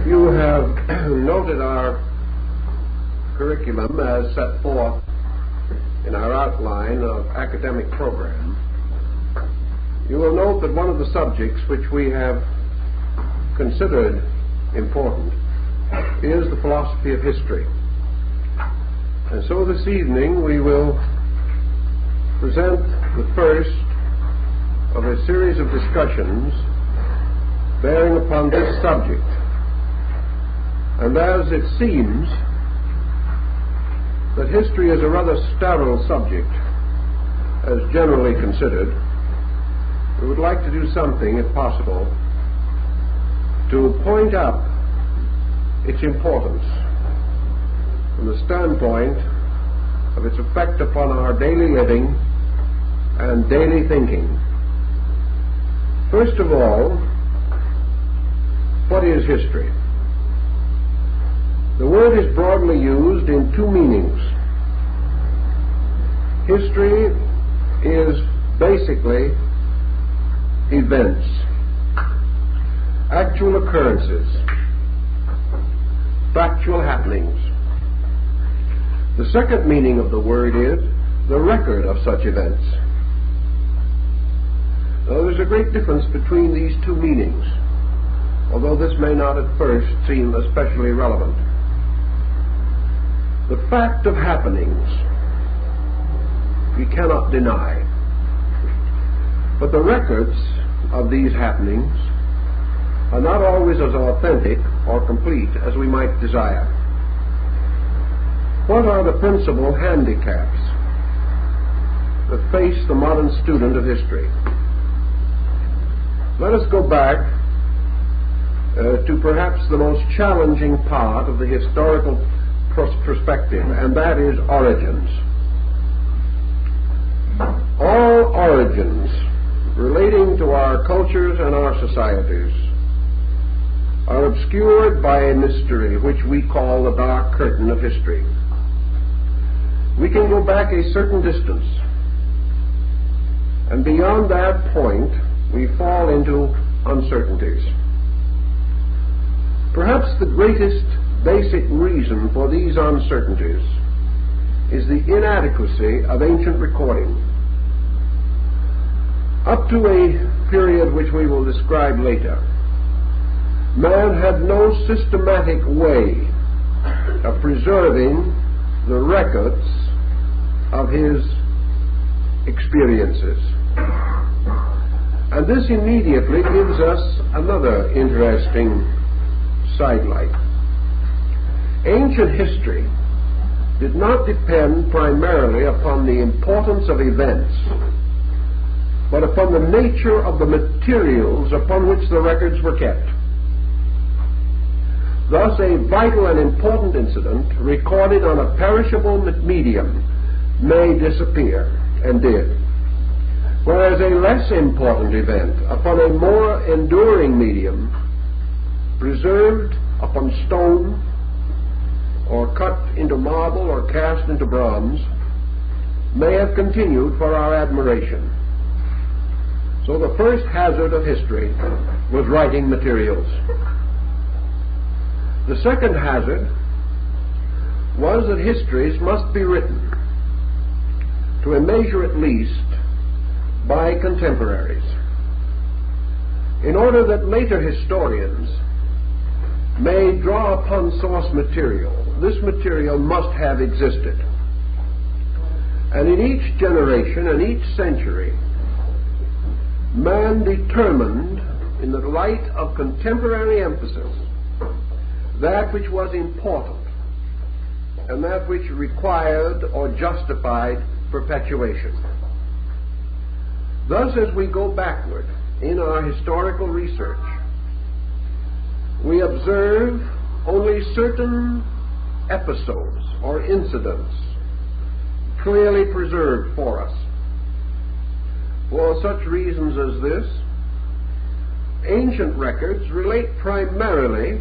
You have noted our curriculum as set forth in our outline of academic program. You will note that one of the subjects which we have considered important is the philosophy of history. And so this evening we will present the first of a series of discussions bearing upon this subject. And as it seems that history is a rather sterile subject, as generally considered, we would like to do something, if possible, to point out its importance from the standpoint of its effect upon our daily living and daily thinking. First of all, what is history? The word is broadly used in two meanings. History is basically events, actual occurrences, factual happenings. The second meaning of the word is the record of such events. Now, there's a great difference between these two meanings, although this may not at first seem especially relevant. The fact of happenings we cannot deny, but the records of these happenings are not always as authentic or complete as we might desire. What are the principal handicaps that face the modern student of history? Let us go back to perhaps the most challenging part of the historical perspective, and that is origins. All origins relating to our cultures and our societies are obscured by a mystery which we call the dark curtain of history. We can go back a certain distance, and beyond that point we fall into uncertainties. Perhaps the greatest basic reason for these uncertainties is the inadequacy of ancient recording. Up to a period which we will describe later, man had no systematic way of preserving the records of his experiences. And this immediately gives us another interesting sidelight. Ancient history did not depend primarily upon the importance of events, but upon the nature of the materials upon which the records were kept. Thus, a vital and important incident recorded on a perishable medium may disappear, and did, whereas a less important event upon a more enduring medium, preserved upon stone, or cut into marble, or cast into bronze, may have continued for our admiration. So the first hazard of history was writing materials. The second hazard was that histories must be written, to a measure at least, by contemporaries, in order that later historians may draw upon source material. This material must have existed. And in each generation and each century, man determined, in the light of contemporary emphasis, that which was important and that which required or justified perpetuation. Thus, as we go backward in our historical research, we observe only certain episodes or incidents clearly preserved for us. For such reasons as this, ancient records relate primarily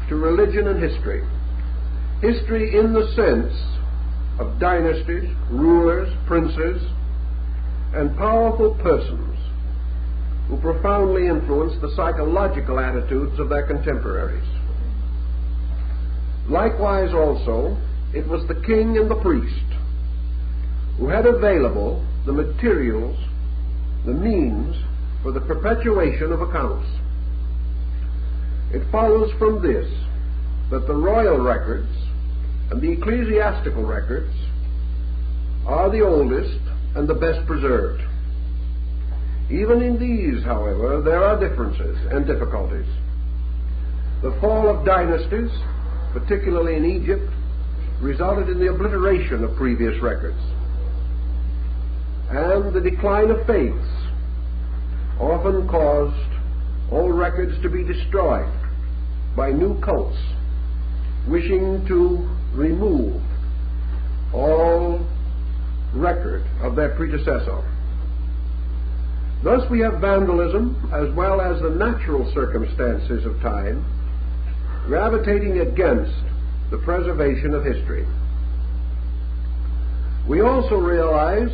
to religion and history. History in the sense of dynasties, rulers, princes, and powerful persons who profoundly influenced the psychological attitudes of their contemporaries. Likewise also, it was the king and the priest who had available the materials, the means for the perpetuation of accounts. It follows from this that the royal records and the ecclesiastical records are the oldest and the best preserved. Even in these, however, there are differences and difficulties. The fall of dynasties, particularly in Egypt, resulted in the obliteration of previous records. And the decline of faiths often caused old records to be destroyed by new cults wishing to remove all record of their predecessor. Thus we have vandalism as well as the natural circumstances of time gravitating against the preservation of history. We also realize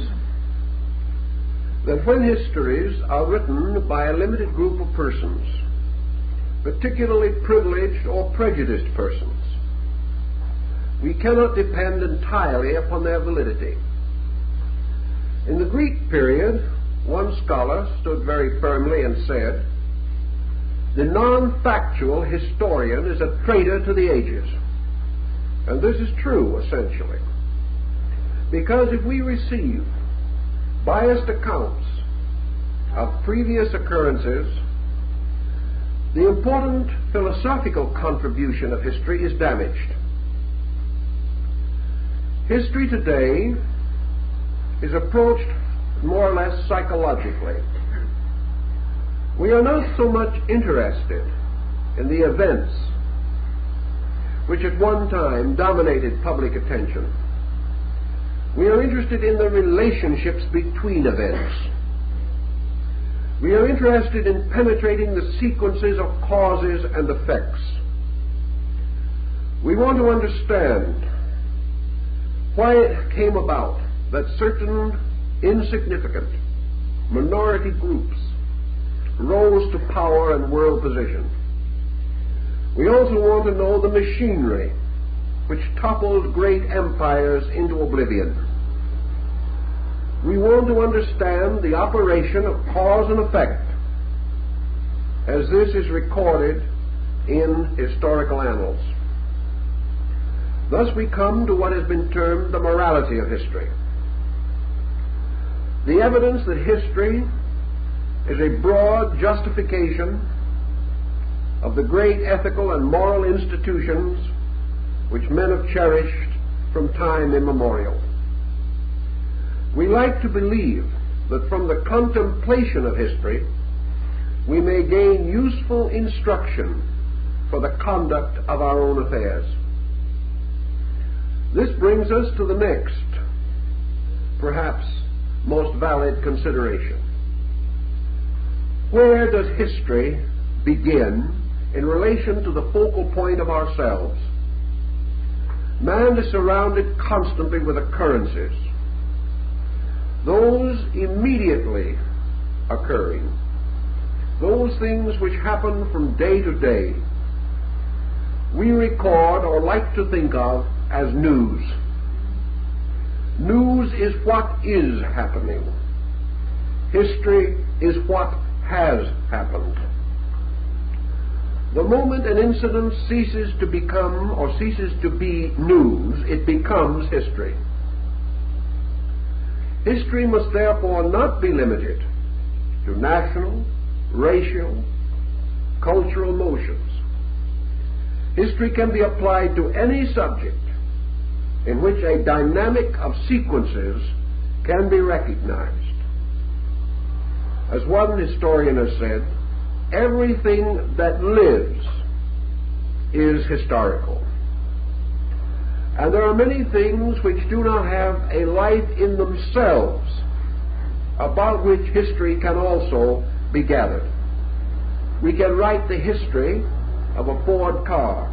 that when histories are written by a limited group of persons, particularly privileged or prejudiced persons, we cannot depend entirely upon their validity. In the Greek period, one scholar stood very firmly and said, "The non-factual historian is a traitor to the ages." And this is true, essentially. Because if we receive biased accounts of previous occurrences, the important philosophical contribution of history is damaged. History today is approached more or less psychologically. We are not so much interested in the events which at one time dominated public attention. We are interested in the relationships between events. We are interested in penetrating the sequences of causes and effects. We want to understand why it came about that certain insignificant minority groups rose to power and world position. We also want to know the machinery which toppled great empires into oblivion. We want to understand the operation of cause and effect as this is recorded in historical annals. Thus we come to what has been termed the morality of history. The evidence that history is a broad justification of the great ethical and moral institutions which men have cherished from time immemorial. We like to believe that from the contemplation of history we may gain useful instruction for the conduct of our own affairs. This brings us to the next, perhaps most valid consideration. Where does history begin in relation to the focal point of ourselves? Man is surrounded constantly with occurrences, those immediately occurring, those things which happen from day to day, we record or like to think of as news. News is what is happening. History is what has happened. The moment an incident ceases to become or ceases to be news, it becomes history. History must therefore not be limited to national, racial, cultural motions. History can be applied to any subject in which a dynamic of sequences can be recognized. As one historian has said, everything that lives is historical. And there are many things which do not have a life in themselves about which history can also be gathered. We can write the history of a Ford car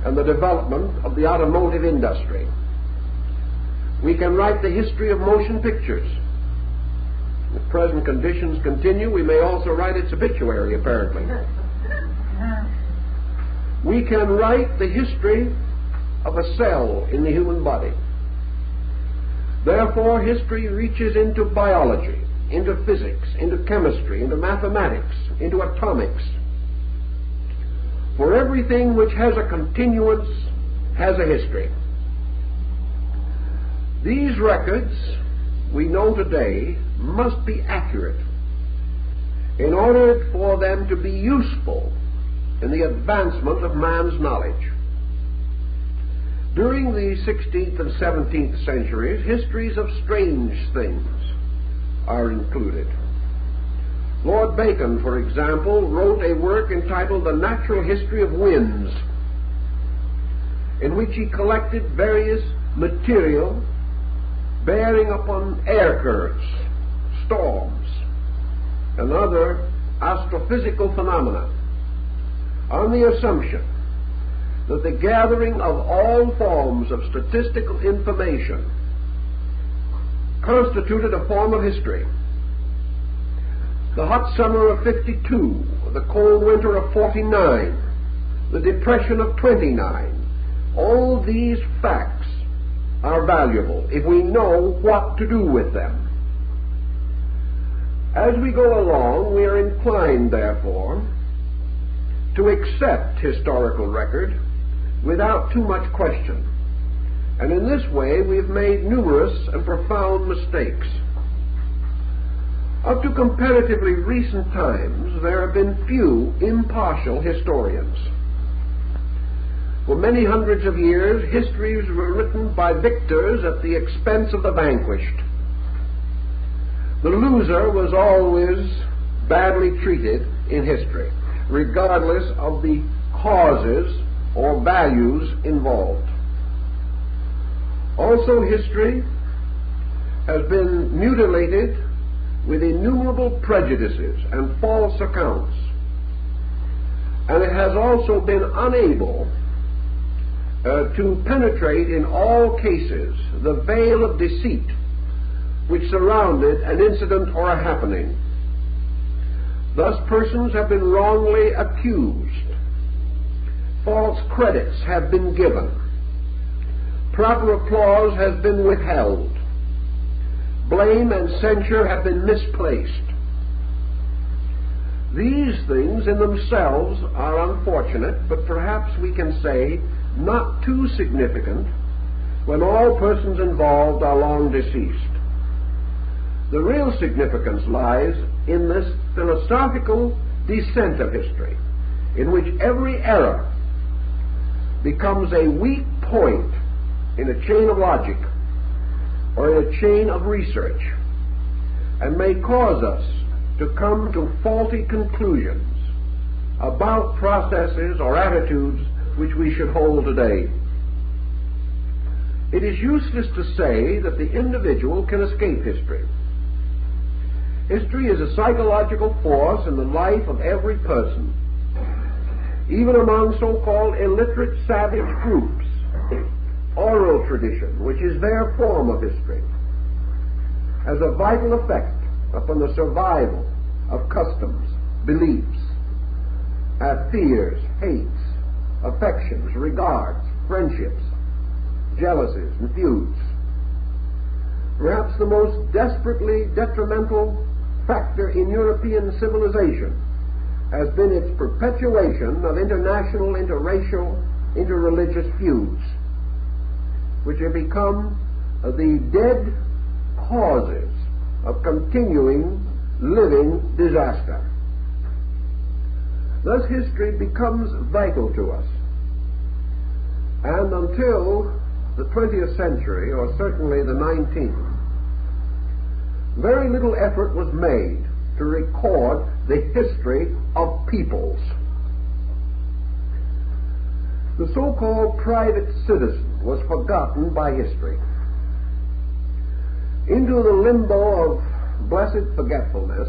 and the development of the automotive industry. We can write the history of motion pictures. If present conditions continue, we may also write its obituary, apparently. We can write the history of a cell in the human body. Therefore, history reaches into biology, into physics, into chemistry, into mathematics, into atomics. For everything which has a continuance has a history. These records, we know today, must be accurate in order for them to be useful in the advancement of man's knowledge. During the 16th and 17th centuries, histories of strange things are included. Lord Bacon, for example, wrote a work entitled The Natural History of Winds, in which he collected various material bearing upon air currents, storms, and other astrophysical phenomena, on the assumption that the gathering of all forms of statistical information constituted a form of history. The hot summer of 52, the cold winter of 49, the depression of 29, all these facts are valuable if we know what to do with them. As we go along, we are inclined, therefore, to accept historical record without too much question. And in this way, we've made numerous and profound mistakes. Up to comparatively recent times, there have been few impartial historians. For many hundreds of years, histories were written by victors at the expense of the vanquished. The loser was always badly treated in history, regardless of the causes or values involved. Also, history has been mutilated with innumerable prejudices and false accounts, and it has also been unable to penetrate in all cases the veil of deceit which surrounded an incident or a happening. Thus, persons have been wrongly accused, false credits have been given, proper applause has been withheld, blame and censure have been misplaced. These things in themselves are unfortunate, but perhaps we can say not too significant when all persons involved are long deceased. The real significance lies in this philosophical descent of history, in which every error becomes a weak point in a chain of logic or in a chain of research, and may cause us to come to faulty conclusions about processes or attitudes which we should hold today. It is useless to say that the individual can escape history. History is a psychological force in the life of every person, even among so-called illiterate savage groups. Oral tradition, which is their form of history, has a vital effect upon the survival of customs, beliefs, fears, hates, affections, regards, friendships, jealousies, and feuds. Perhaps the most desperately detrimental factor in European civilization has been its perpetuation of international, interracial, interreligious feuds, which have become the dead causes of continuing living disaster. Thus, history becomes vital to us. And until the 20th century, or certainly the 19th, very little effort was made to record the history of peoples. The so-called private citizen was forgotten by history. Into the limbo of blessed forgetfulness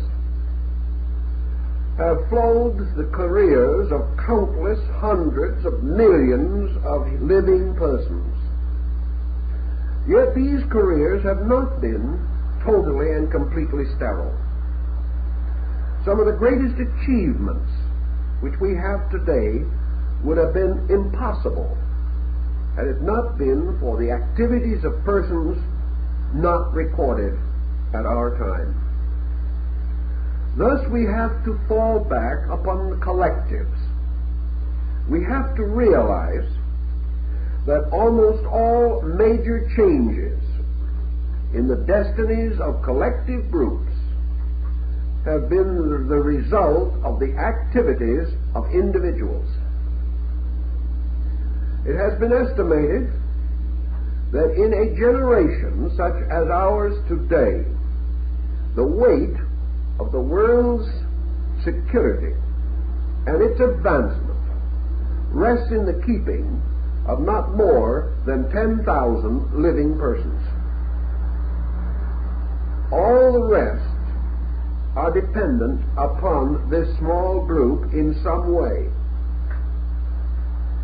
have flowed the careers of countless hundreds of millions of living persons. Yet these careers have not been totally and completely sterile. Some of the greatest achievements which we have today would have been impossible had it not been for the activities of persons not recorded at our time. Thus we have to fall back upon the collectives. We have to realize that almost all major changes in the destinies of collective groups have been the result of the activities of individuals. It has been estimated that in a generation such as ours today, the weight of the world's security and its advancement rests in the keeping of not more than 10,000 living persons. All the rest are dependent upon this small group in some way.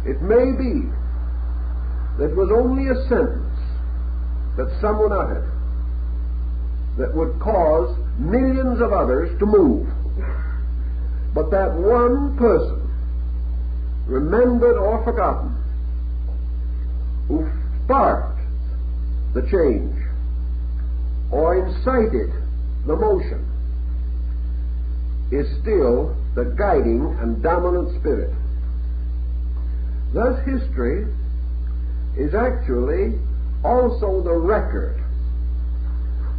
It may be that it was only a sentence that someone uttered that would cause millions of others to move, but that one person, remembered or forgotten, who sparked the change or incited the motion, is still the guiding and dominant spirit. Thus history is actually also the record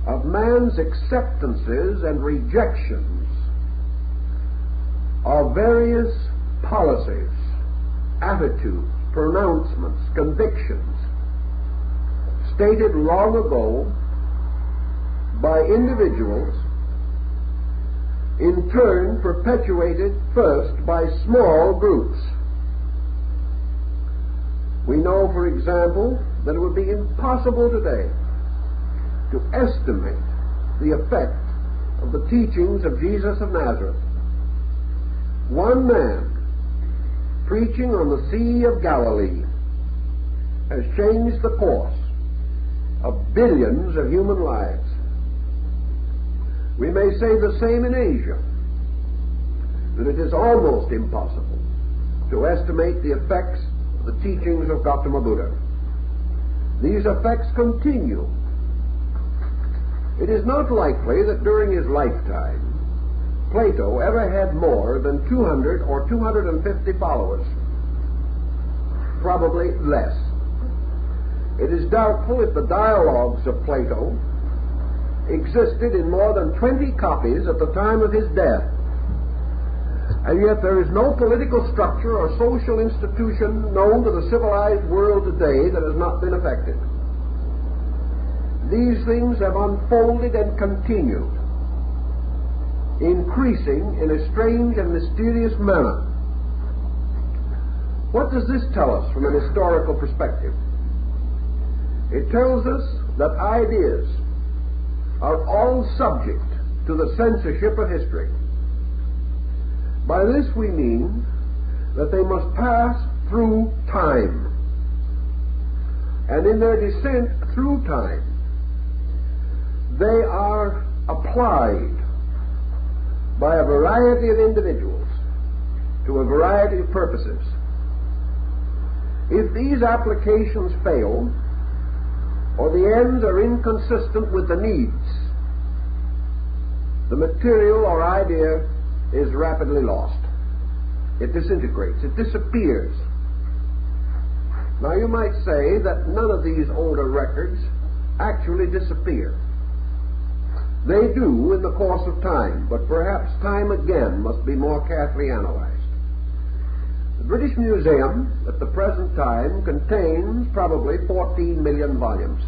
of man's acceptances and rejections of various policies, attitudes, pronouncements, convictions stated long ago by individuals, in turn perpetuated first by small groups. We know, for example, that it would be impossible today to estimate the effect of the teachings of Jesus of Nazareth. One man preaching on the Sea of Galilee has changed the course of billions of human lives. We may say the same in Asia, that it is almost impossible to estimate the effects of the teachings of Gautama Buddha. These effects continue. It is not likely that during his lifetime Plato ever had more than 200 or 250 followers. Probably less. It is doubtful if the dialogues of Plato existed in more than 20 copies at the time of his death. And yet there is no political structure or social institution known to the civilized world today that has not been affected. These things have unfolded and continued, increasing in a strange and mysterious manner. What does this tell us from an historical perspective? It tells us that ideas are all subject to the censorship of history. By this we mean that they must pass through time. And in their descent through time, they are applied by a variety of individuals to a variety of purposes. If these applications fail, or the ends are inconsistent with the needs, the material or idea is rapidly lost. It disintegrates, it disappears. Now you might say that none of these older records actually disappear. They do in the course of time, but perhaps time again must be more carefully analyzed. The British Museum at the present time contains probably 14 million volumes.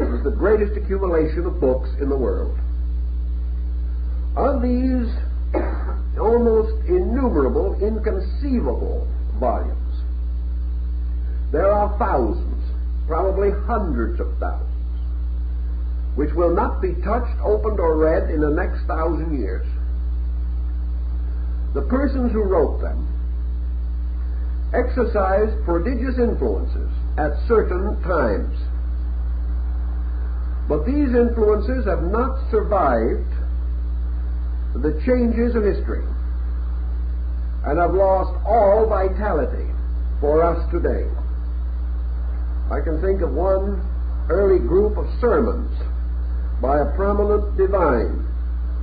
It is the greatest accumulation of books in the world. Of these almost innumerable, inconceivable volumes, there are thousands, probably hundreds of thousands, which will not be touched, opened, or read in the next 1,000 years. The persons who wrote them exercised prodigious influences at certain times. But these influences have not survived the changes of history. and have lost all vitality for us today. I can think of one early group of sermons by a prominent divine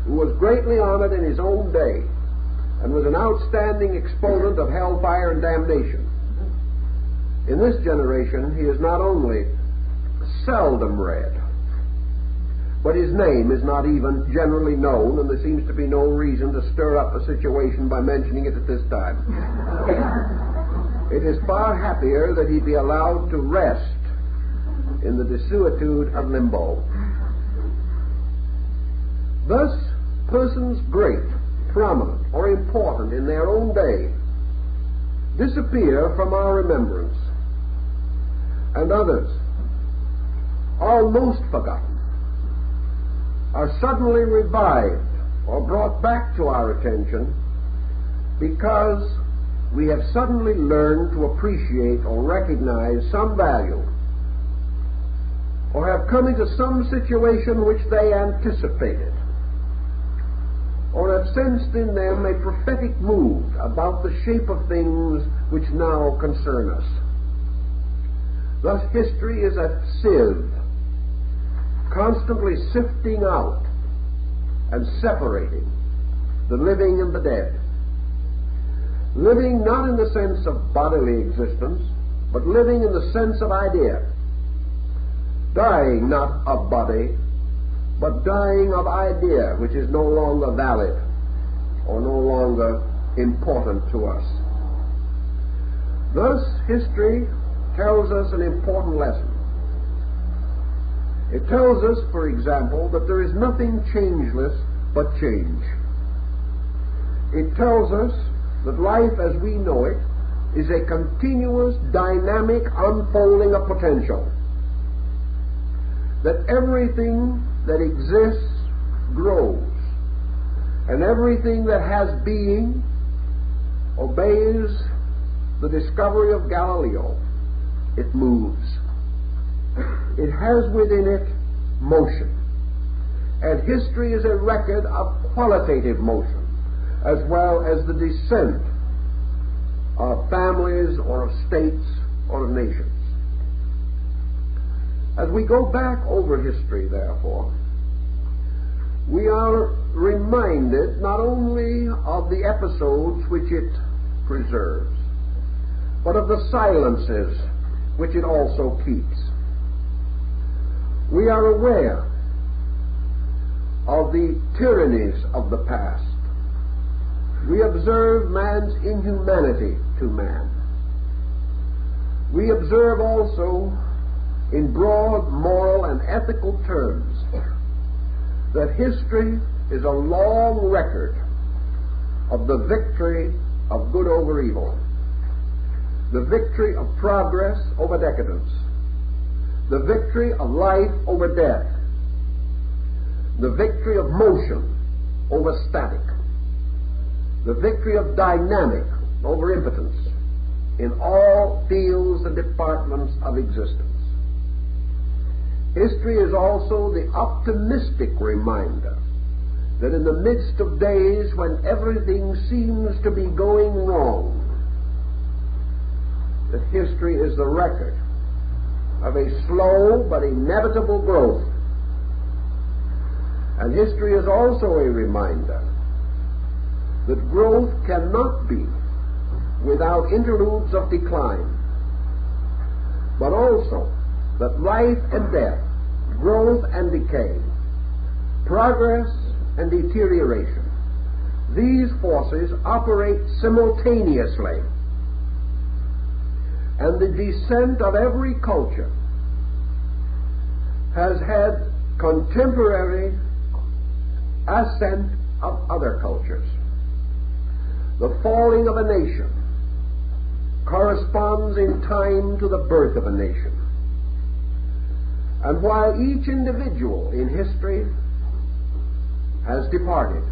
who was greatly honored in his own day and was an outstanding exponent of hellfire and damnation. In this generation, he is not only seldom read, but his name is not even generally known, and there seems to be no reason to stir up a situation by mentioning it at this time. It is far happier that he be allowed to rest in the desuetude of limbo. Thus, persons great, prominent, or important in their own day disappear from our remembrance, and others, almost forgotten, are suddenly revived or brought back to our attention because we have suddenly learned to appreciate or recognize some value, or have come into some situation which they anticipated, or have sensed in them a prophetic mood about the shape of things which now concern us. Thus, history is a sieve, constantly sifting out and separating the living and the dead. Living not in the sense of bodily existence, but living in the sense of idea. Dying not of body, but dying of idea, which is no longer valid or no longer important to us. Thus, history tells us an important lesson. It tells us, for example, that there is nothing changeless but change. It tells us that life as we know it is a continuous, dynamic unfolding of potential. That everything that exists grows, and everything that has being obeys the discovery of Galileo. It moves. It has within it motion. And history is a record of qualitative motion, as well as the descent of families or of states or of nations. As we go back over history, therefore, we are reminded not only of the episodes which it preserves, but of the silences which it also keeps. We are aware of the tyrannies of the past. We observe man's inhumanity to man. We observe also, in broad moral and ethical terms, that history is a long record of the victory of good over evil, the victory of progress over decadence, the victory of life over death, the victory of motion over static, the victory of dynamic over impotence in all fields and departments of existence. History is also the optimistic reminder that in the midst of days when everything seems to be going wrong, that history is the record of a slow but inevitable growth. And history is also a reminder that growth cannot be without interludes of decline, but also that life and death, growth and decay, progress and deterioration, these forces operate simultaneously. And the descent of every culture has had contemporary ascent of other cultures. The falling of a nation corresponds in time to the birth of a nation. And while each individual in history has departed,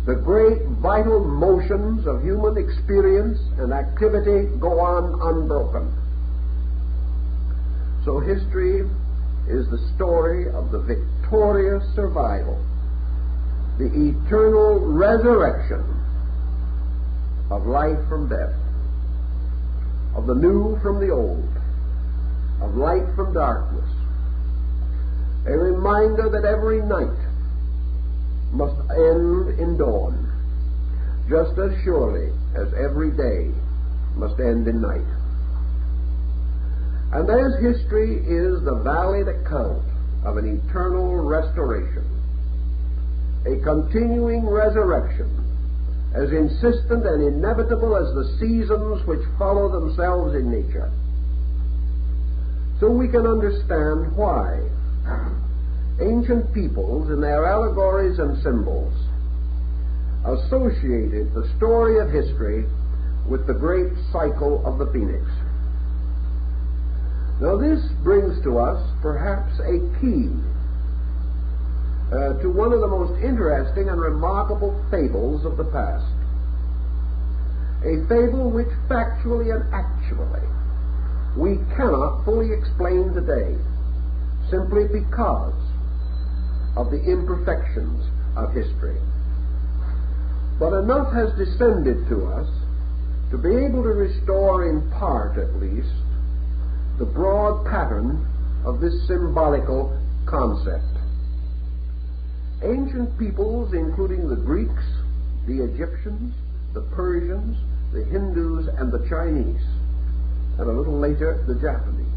the great vital motions of human experience and activity go on unbroken. So history is the story of the victorious survival, the eternal resurrection of life from death, of the new from the old, of light from darkness, a reminder that every night must end in dawn, just as surely as every day must end in night. And as history is the valid account of an eternal restoration, a continuing resurrection, as insistent and inevitable as the seasons which follow themselves in nature, so we can understand why ancient peoples, in their allegories and symbols, associated the story of history with the great cycle of the phoenix. Now this brings to us perhaps a key to one of the most interesting and remarkable fables of the past. A fable which factually and actually we cannot fully explain today, simply because of the imperfections of history. But enough has descended to us to be able to restore, in part at least, the broad pattern of this symbolical concept. Ancient peoples, including the Greeks, the Egyptians, the Persians, the Hindus, and the Chinese, and a little later the Japanese,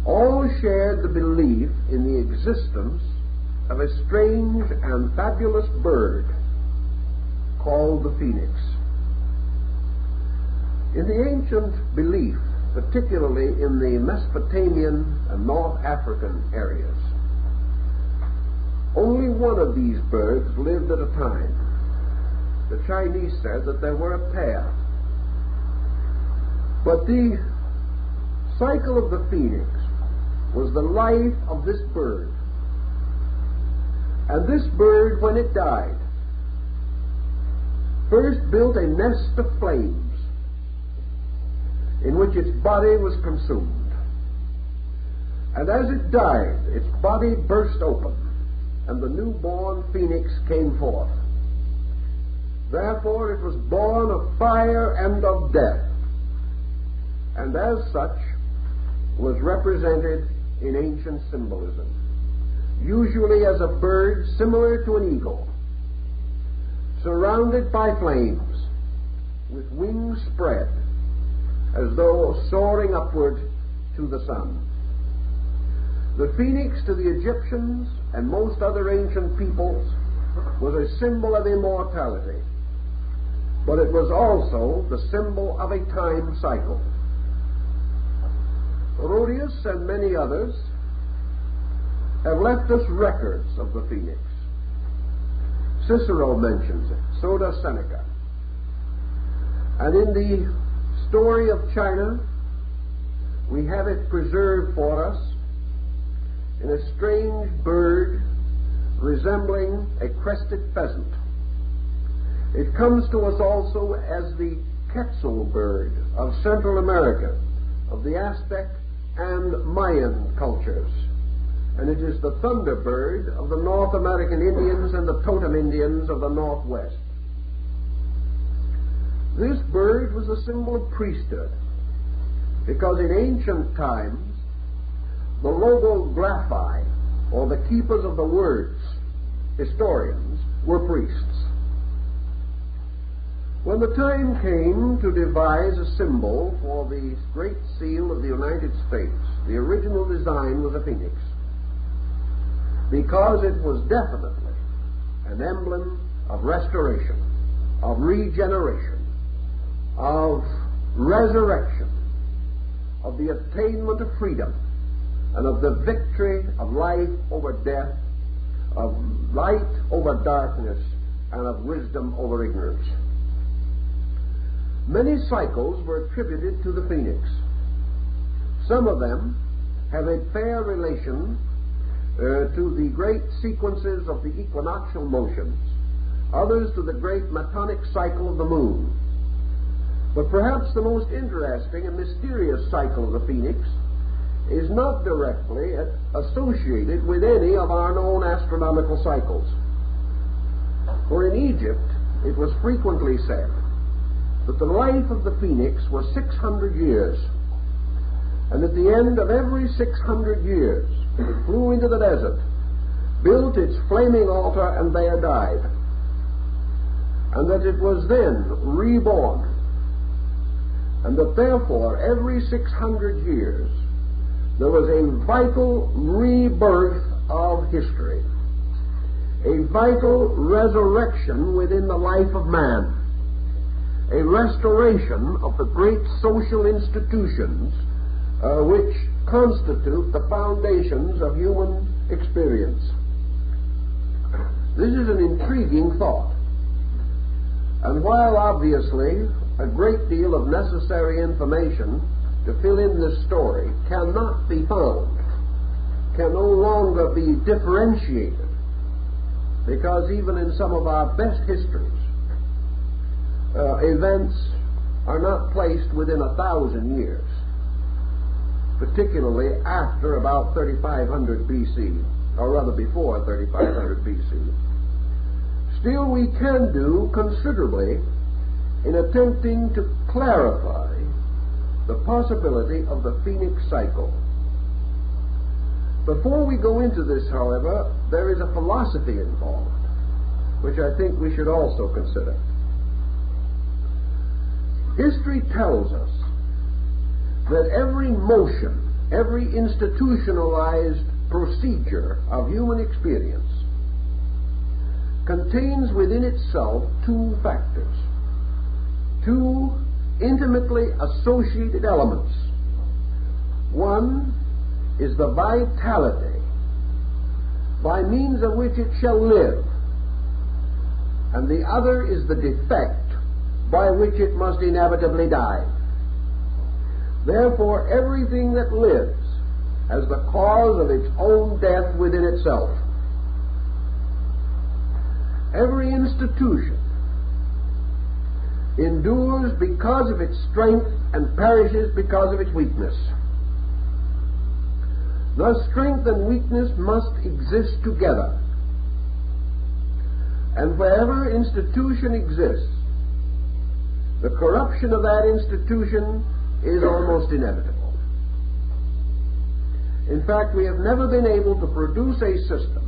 all shared the belief in the existence of a strange and fabulous bird called the phoenix. In the ancient belief, particularly in the Mesopotamian and North African areas, only one of these birds lived at a time. The Chinese said that there were a pair. But the cycle of the phoenix was the life of this bird. And this bird, when it died, first built a nest of flames in which its body was consumed. And as it died, its body burst open, and the newborn phoenix came forth. Therefore it was born of fire and of death, and as such was represented in ancient symbolism, usually as a bird similar to an eagle, surrounded by flames, with wings spread, as though soaring upward to the sun. The phoenix to the Egyptians and most other ancient peoples was a symbol of immortality, but it was also the symbol of a time cycle. Rhodius and many others have left us records of the phoenix. Cicero mentions it, so does Seneca. And in the story of China, we have it preserved for us in a strange bird resembling a crested pheasant. It comes to us also as the quetzal bird of Central America, of the Aztec and Mayan cultures, and it is the thunderbird of the North American Indians and the totem Indians of the Northwest. This bird was a symbol of priesthood, because in ancient times the logographi, or the keepers of the words, historians, were priests. When the time came to devise a symbol for the Great Seal of the United States, the original design was a phoenix, because it was definitely an emblem of restoration, of regeneration, of resurrection, of the attainment of freedom, and of the victory of life over death, of light over darkness, and of wisdom over ignorance. Many cycles were attributed to the phoenix. Some of them have a fair relation to the great sequences of the equinoctial motions, others to the great metonic cycle of the moon. But perhaps the most interesting and mysterious cycle of the phoenix is not directly associated with any of our known astronomical cycles. For in Egypt, it was frequently said that the life of the phoenix was 600 years, and at the end of every 600 years it flew into the desert, built its flaming altar, and there died, and that it was then reborn, and that therefore every 600 years there was a vital rebirth of history, a vital resurrection within the life of man, a restoration of the great social institutions which constitute the foundations of human experience. This is an intriguing thought, and while obviously a great deal of necessary information to fill in this story cannot be found, can no longer be differentiated, because even in some of our best histories, events are not placed within 1,000 years, particularly after about 3500 BC, or rather before 3500 BC. Still, we can do considerably in attempting to clarify the possibility of the phoenix cycle. Before we go into this, however, there is a philosophy involved, which I think we should also consider. History tells us that every motion, every institutionalized procedure of human experience contains within itself two factors, two intimately associated elements. One is the vitality by means of which it shall live, and the other is the defect by which it must inevitably die. Therefore, everything that lives has the cause of its own death within itself. Every institution endures because of its strength and perishes because of its weakness. Thus, strength and weakness must exist together. And wherever institution exists, the corruption of that institution is almost inevitable. In fact, we have never been able to produce a system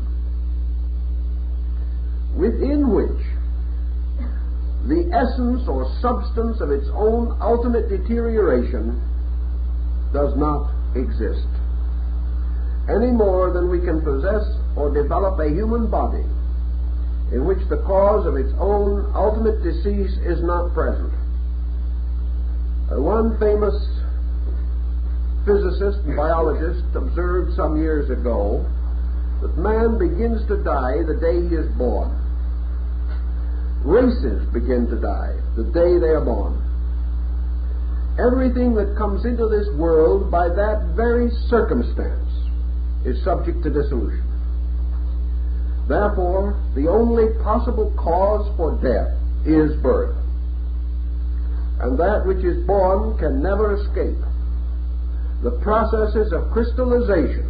within which the essence or substance of its own ultimate deterioration does not exist, any more than we can possess or develop a human body in which the cause of its own ultimate decease is not present. One famous physicist and biologist observed some years ago that man begins to die the day he is born. Races begin to die the day they are born. Everything that comes into this world by that very circumstance is subject to dissolution. Therefore, the only possible cause for death is birth. And that which is born can never escape the processes of crystallization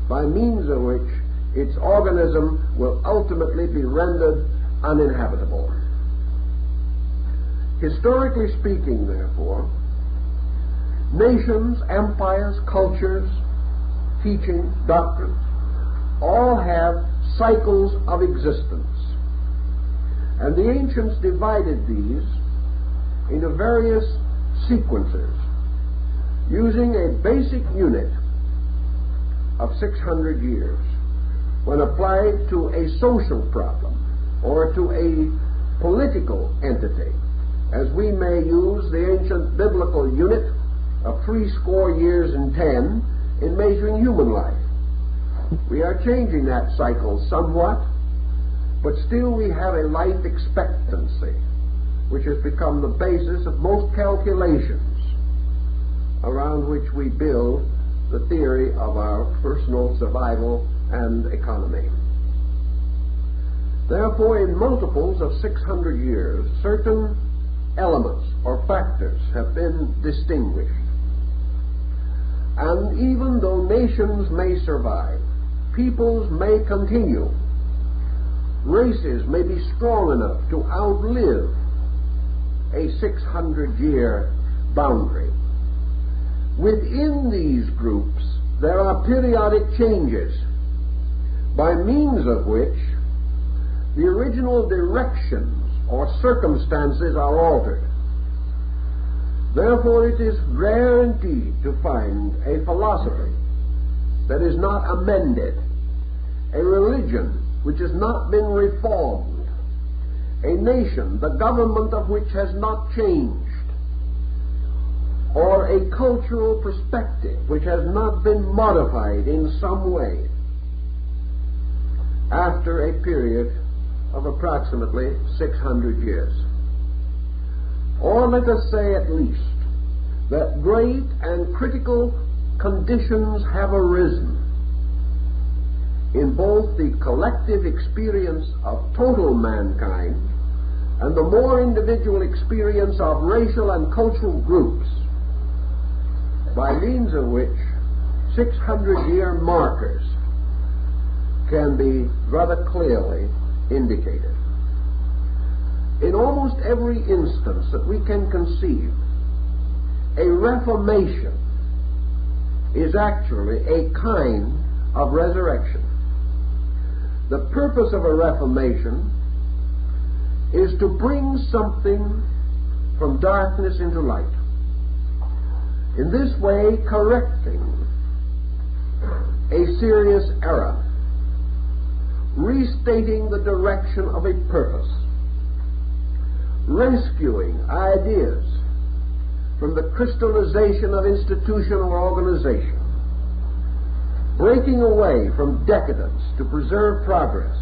by means of which its organism will ultimately be rendered uninhabitable. Historically speaking, therefore, nations, empires, cultures, teachings, doctrines, all have cycles of existence. And the ancients divided these into various sequences using a basic unit of 600 years when applied to a social problem or to a political entity, as we may use the ancient biblical unit of 60 years and 10 in measuring human life. We are changing that cycle somewhat, but still we have a life expectancy which has become the basis of most calculations around which we build the theory of our personal survival and economy. Therefore, in multiples of 600 years, certain elements or factors have been distinguished. And even though nations may survive, peoples may continue, races may be strong enough to outlive a 600-year boundary. Within these groups, there are periodic changes by means of which the original directions or circumstances are altered. Therefore, it is rare indeed to find a philosophy that is not amended, a religion which has not been reformed, a nation, the government of which has not changed, or a cultural perspective which has not been modified in some way after a period of approximately 600 years. Or let us say at least that great and critical conditions have arisen in both the collective experience of total mankind and the more individual experience of racial and cultural groups, by means of which 600-year markers can be rather clearly indicated. In almost every instance that we can conceive, a reformation is actually a kind of resurrection. The purpose of a reformation is to bring something from darkness into light. In this way, correcting a serious error, restating the direction of a purpose, rescuing ideas from the crystallization of institution or organization, breaking away from decadence to preserve progress,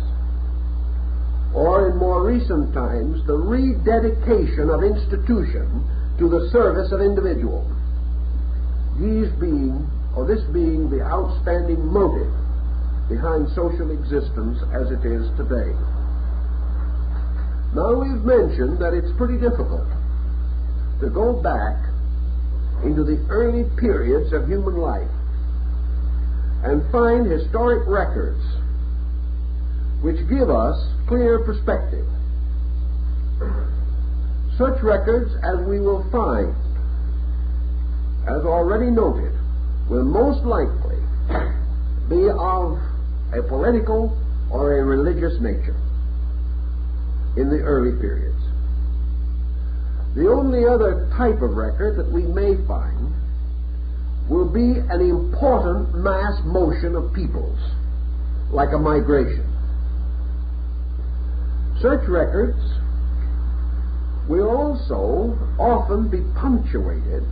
or in more recent times, the rededication of institution to the service of individual. This being the outstanding motive behind social existence as it is today. Now, we've mentioned that it's pretty difficult to go back into the early periods of human life and find historic records which give us clear perspective. Such records as we will find, as already noted, will most likely be of a political or a religious nature in the early periods. The only other type of record that we may find will be an important mass motion of peoples, like a migration. Such records will also often be punctuated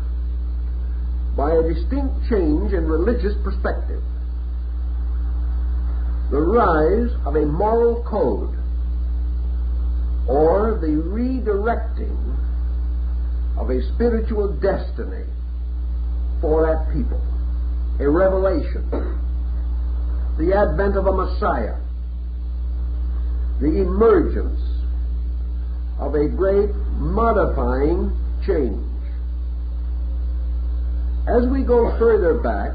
by a distinct change in religious perspective, the rise of a moral code, or the redirecting of a spiritual destiny for that people, a revelation, the advent of a Messiah, the emergence of a great modifying change. As we go further back,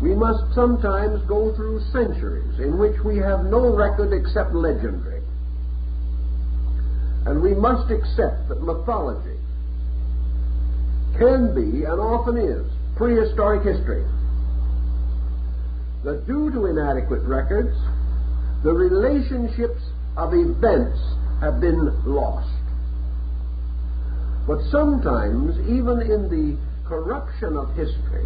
we must sometimes go through centuries in which we have no record except legendary. And we must accept that mythology can be, and often is, prehistoric history. That due to inadequate records, the relationships of events have been lost. But sometimes, even in the corruption of history,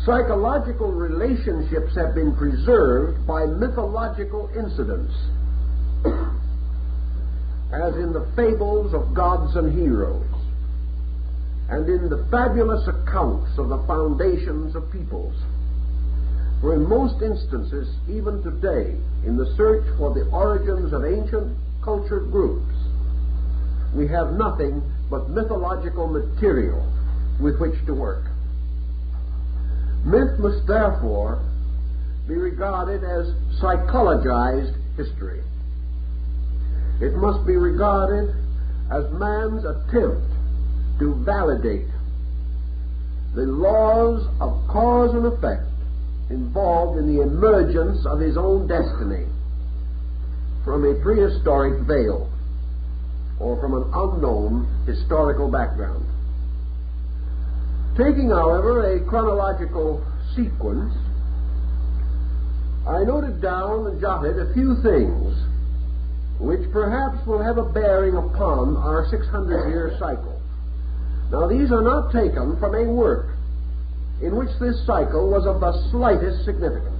psychological relationships have been preserved by mythological incidents, as in the fables of gods and heroes, and in the fabulous accounts of the foundations of peoples. For in most instances, even today, in the search for the origins of ancient cultured groups, we have nothing but mythological material with which to work. Myth must therefore be regarded as psychologized history. It must be regarded as man's attempt to validate the laws of cause and effect involved in the emergence of his own destiny from a prehistoric veil or from an unknown historical background. Taking, however, a chronological sequence, I noted down and jotted a few things which perhaps will have a bearing upon our 600-year cycle. Now, these are not taken from a work in which this cycle was of the slightest significance.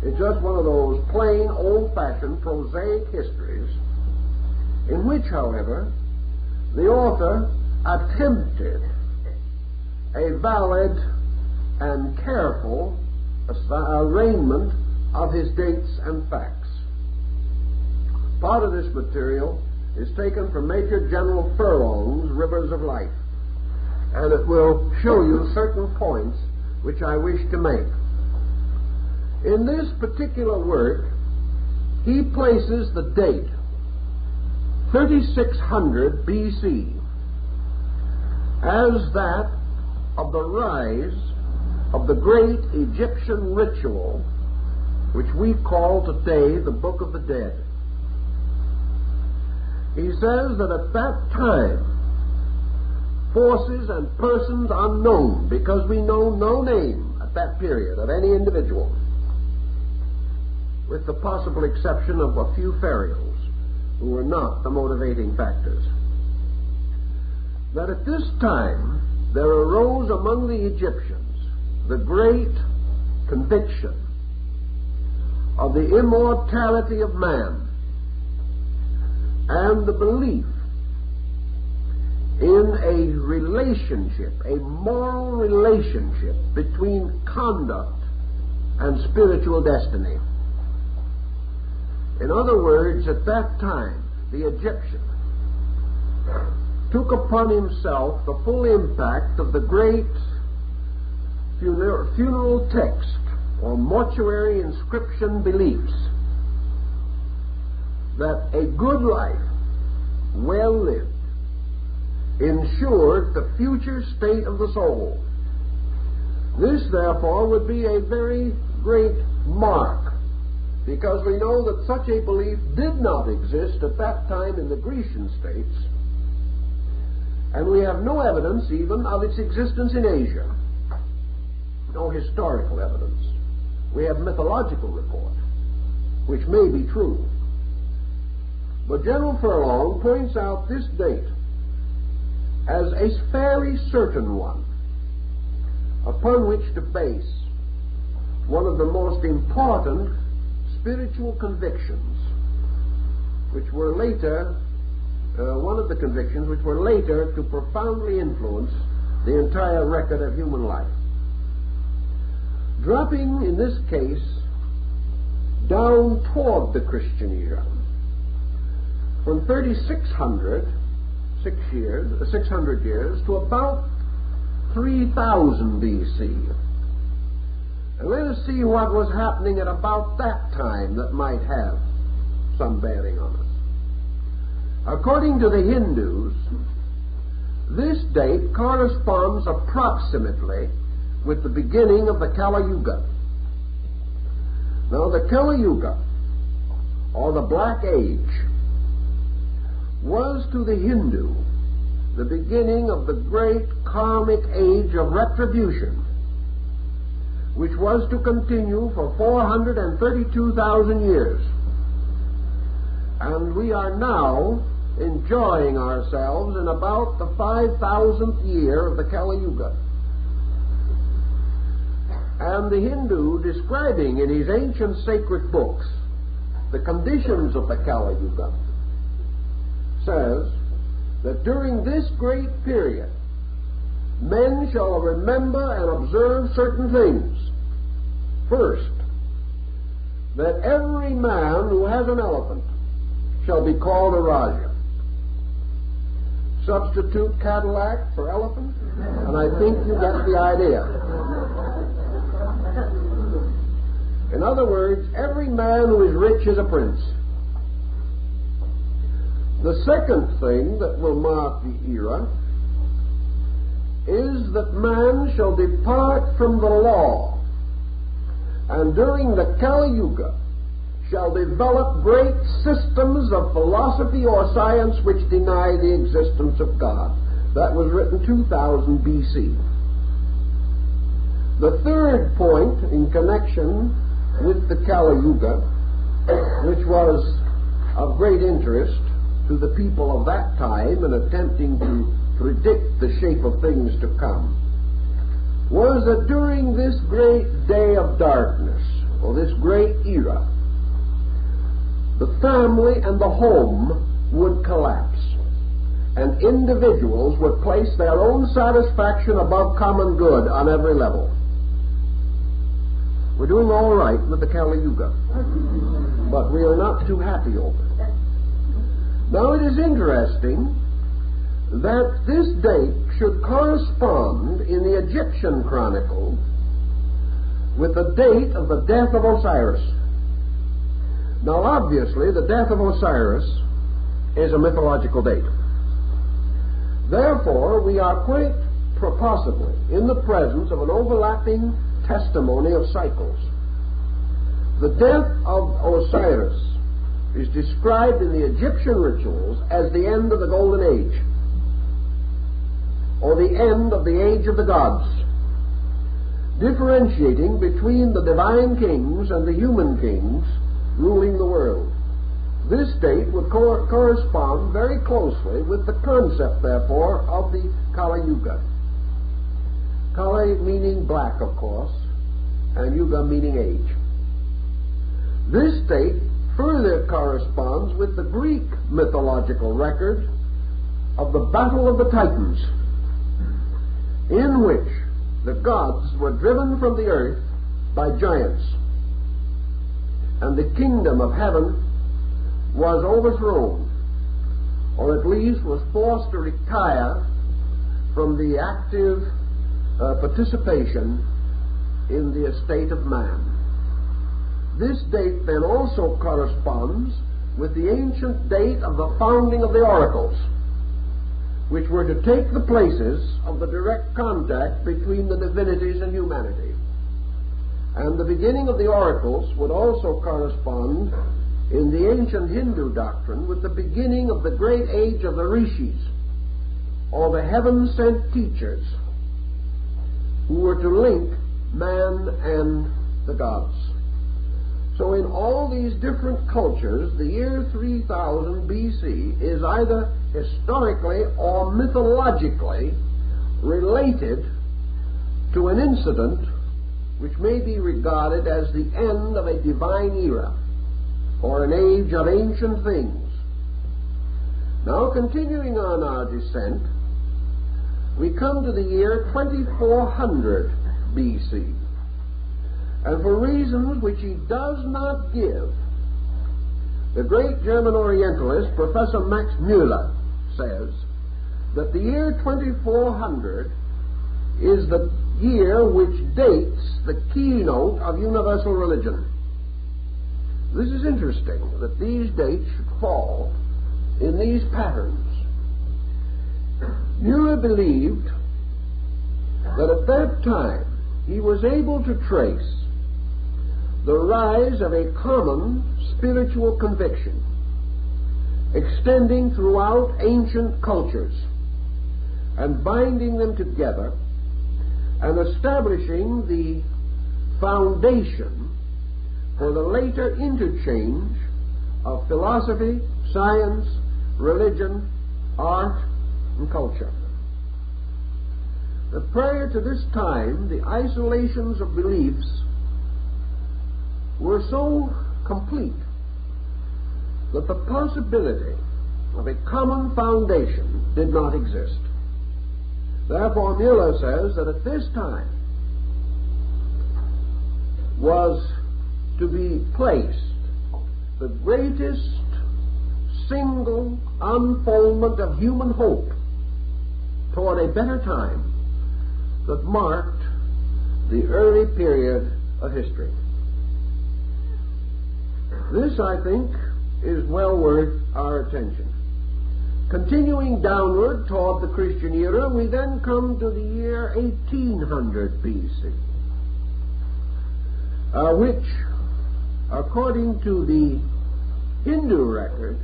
It's just one of those plain, old-fashioned, prosaic histories in which, however, the author attempted a valid and careful arraignment of his dates and facts. Part of this material is taken from Major General Furlong's Rivers of Life, and it will show you certain points which I wish to make. In this particular work, he places the date 3600 BC as that of the rise of the great Egyptian ritual which we call today the Book of the Dead. He says that at that time, forces and persons unknown, because we know no name at that period of any individual, with the possible exception of a few pharaohs who were not the motivating factors, that at this time there arose among the Egyptians the great conviction of the immortality of man and the belief in a relationship, a moral relationship between conduct and spiritual destiny. In other words, at that time, the Egyptian took upon himself the full impact of the great funeral text or mortuary inscription beliefs that a good life, well lived, ensured the future state of the soul. This, therefore, would be a very great mark, because we know that such a belief did not exist at that time in the Grecian states, and we have no evidence even of its existence in Asia. No historical evidence. We have mythological report, which may be true. But General Furlong points out this date as a very certain one upon which to base one of the most important spiritual convictions, which were later, one of the convictions which were later to profoundly influence the entire record of human life. Dropping, in this case, down toward the Christian era, from 3600, 600 years, to about 3000 BC. And let us see what was happening at about that time that might have some bearing on us. According to the Hindus, this date corresponds approximately with the beginning of the Kali Yuga. Now, the Kali Yuga, or the Black Age, was to the Hindu the beginning of the great karmic age of retribution, which was to continue for 432,000 years. And we are now enjoying ourselves in about the 5,000th year of the Kali Yuga. And the Hindu, describing in his ancient sacred books the conditions of the Kali Yuga, says that during this great period, men shall remember and observe certain things. First, that every man who has an elephant shall be called a Raja. Substitute Cadillac for elephant, and I think you get the idea. In other words, every man who is rich is a prince. The second thing that will mark the era is that man shall depart from the law, and during the Kali Yuga shall develop great systems of philosophy or science which deny the existence of God. That was written 2000 BC. The third point in connection with the Kali Yuga, which was of great interest to the people of that time in attempting to predict the shape of things to come, was that during this great day of darkness, or this great era, the family and the home would collapse, and individuals would place their own satisfaction above common good on every level. We're doing all right with the Kali Yuga, but we are not too happy over it. Now it is interesting that this date should correspond in the Egyptian chronicle with the date of the death of Osiris. Now obviously the death of Osiris is a mythological date. Therefore we are quite possibly in the presence of an overlapping testimony of cycles. The death of Osiris is described in the Egyptian rituals as the end of the Golden Age, or the end of the age of the gods, differentiating between the divine kings and the human kings ruling the world. This date would correspond very closely with the concept, therefore, of the Kali Yuga. Kali meaning black, of course, and Yuga meaning age. This date further corresponds with the Greek mythological record of the Battle of the Titans, in which the gods were driven from the earth by giants, and the kingdom of heaven was overthrown, or at least was forced to retire from the active participation in the estate of man. This date then also corresponds with the ancient date of the founding of the oracles, which were to take the places of the direct contact between the divinities and humanity. And the beginning of the oracles would also correspond in the ancient Hindu doctrine with the beginning of the great age of the rishis, or the heaven-sent teachers, who were to link man and the gods. So in all these different cultures, the year 3000 BC is either historically or mythologically related to an incident which may be regarded as the end of a divine era, or an age of ancient things. Now, continuing on our descent, we come to the year 2400 BC. And for reasons which he does not give, the great German Orientalist, Professor Max Müller, says that the year 2400 is the year which dates the keynote of universal religion. This is interesting, that these dates should fall in these patterns. Müller believed that at that time he was able to trace the rise of a common spiritual conviction extending throughout ancient cultures and binding them together and establishing the foundation for the later interchange of philosophy, science, religion, art, and culture. But prior to this time, the isolations of beliefs were so complete that the possibility of a common foundation did not exist. Therefore, Müller says that at this time was to be placed the greatest single unfoldment of human hope toward a better time that marked the early period of history. This, I think, is well worth our attention. Continuing downward toward the Christian era, we then come to the year 1800 BC, which according to the Hindu record,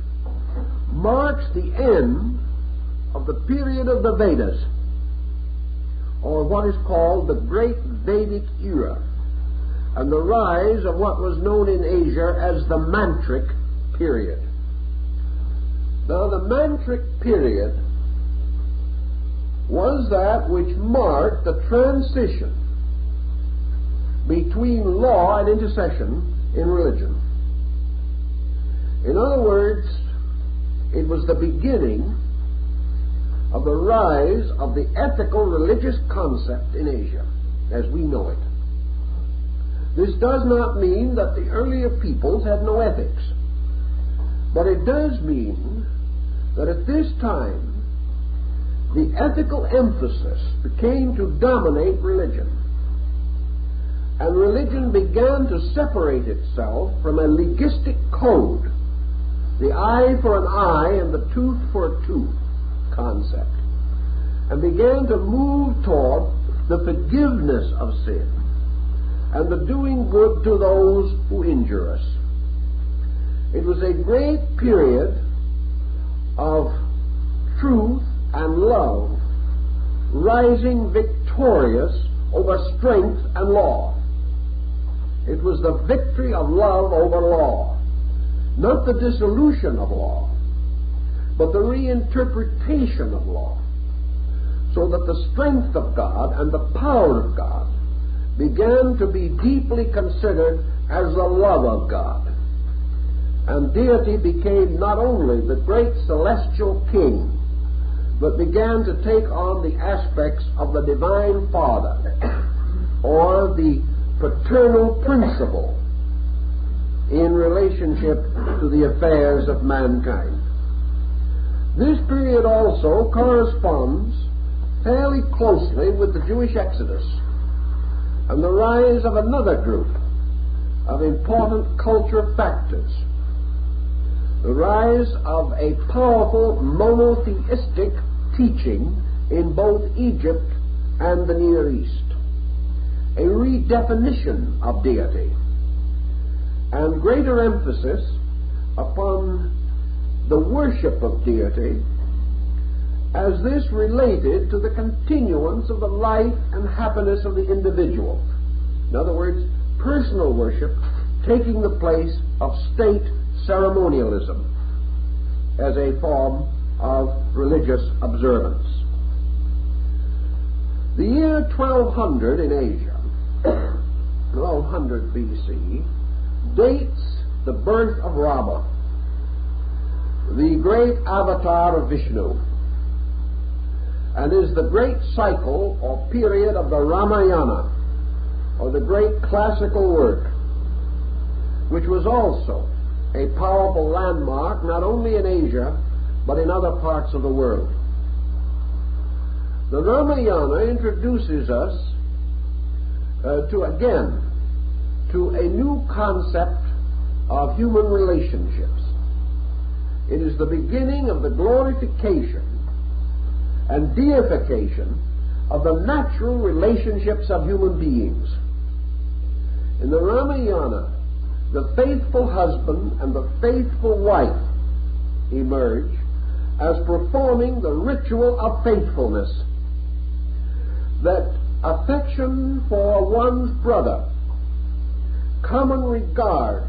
marks the end of the period of the Vedas, or what is called the Great Vedic Era, and the rise of what was known in Asia as the Mantric period. Now, the Mantric period was that which marked the transition between law and intercession in religion. In other words, it was the beginning of the rise of the ethical religious concept in Asia as we know it. This does not mean that the earlier peoples had no ethics, but it does mean that at this time the ethical emphasis became to dominate religion, and religion began to separate itself from a legistic code, the eye for an eye and the tooth for a tooth concept, and began to move toward the forgiveness of sin and the doing good to those who injure us. It was a great period of truth and love rising victorious over strength and law. It was the victory of love over law, not the dissolution of law, but the reinterpretation of law, so that the strength of God and the power of God began to be deeply considered as the love of God. And deity became not only the great celestial king, but began to take on the aspects of the divine Father, or the paternal principle in relationship to the affairs of mankind. This period also corresponds fairly closely with the Jewish Exodus and the rise of another group of important culture factors, the rise of a powerful monotheistic teaching in both Egypt and the Near East, a redefinition of deity, and greater emphasis upon the worship of deity as this related to the continuance of the life and happiness of the individual. In other words, personal worship taking the place of state ceremonialism as a form of religious observance. The year 1200 in Asia, 1200 BC, dates the birth of Rama, the great avatar of Vishnu, and is the great cycle or period of the Ramayana, or the great classical work, which was also a powerful landmark not only in Asia but in other parts of the world. The Ramayana introduces us to a new concept of human relationships. It is the beginning of the glorification and deification of the natural relationships of human beings. In the Ramayana, the faithful husband and the faithful wife emerge as performing the ritual of faithfulness, that affection for one's brother, common regard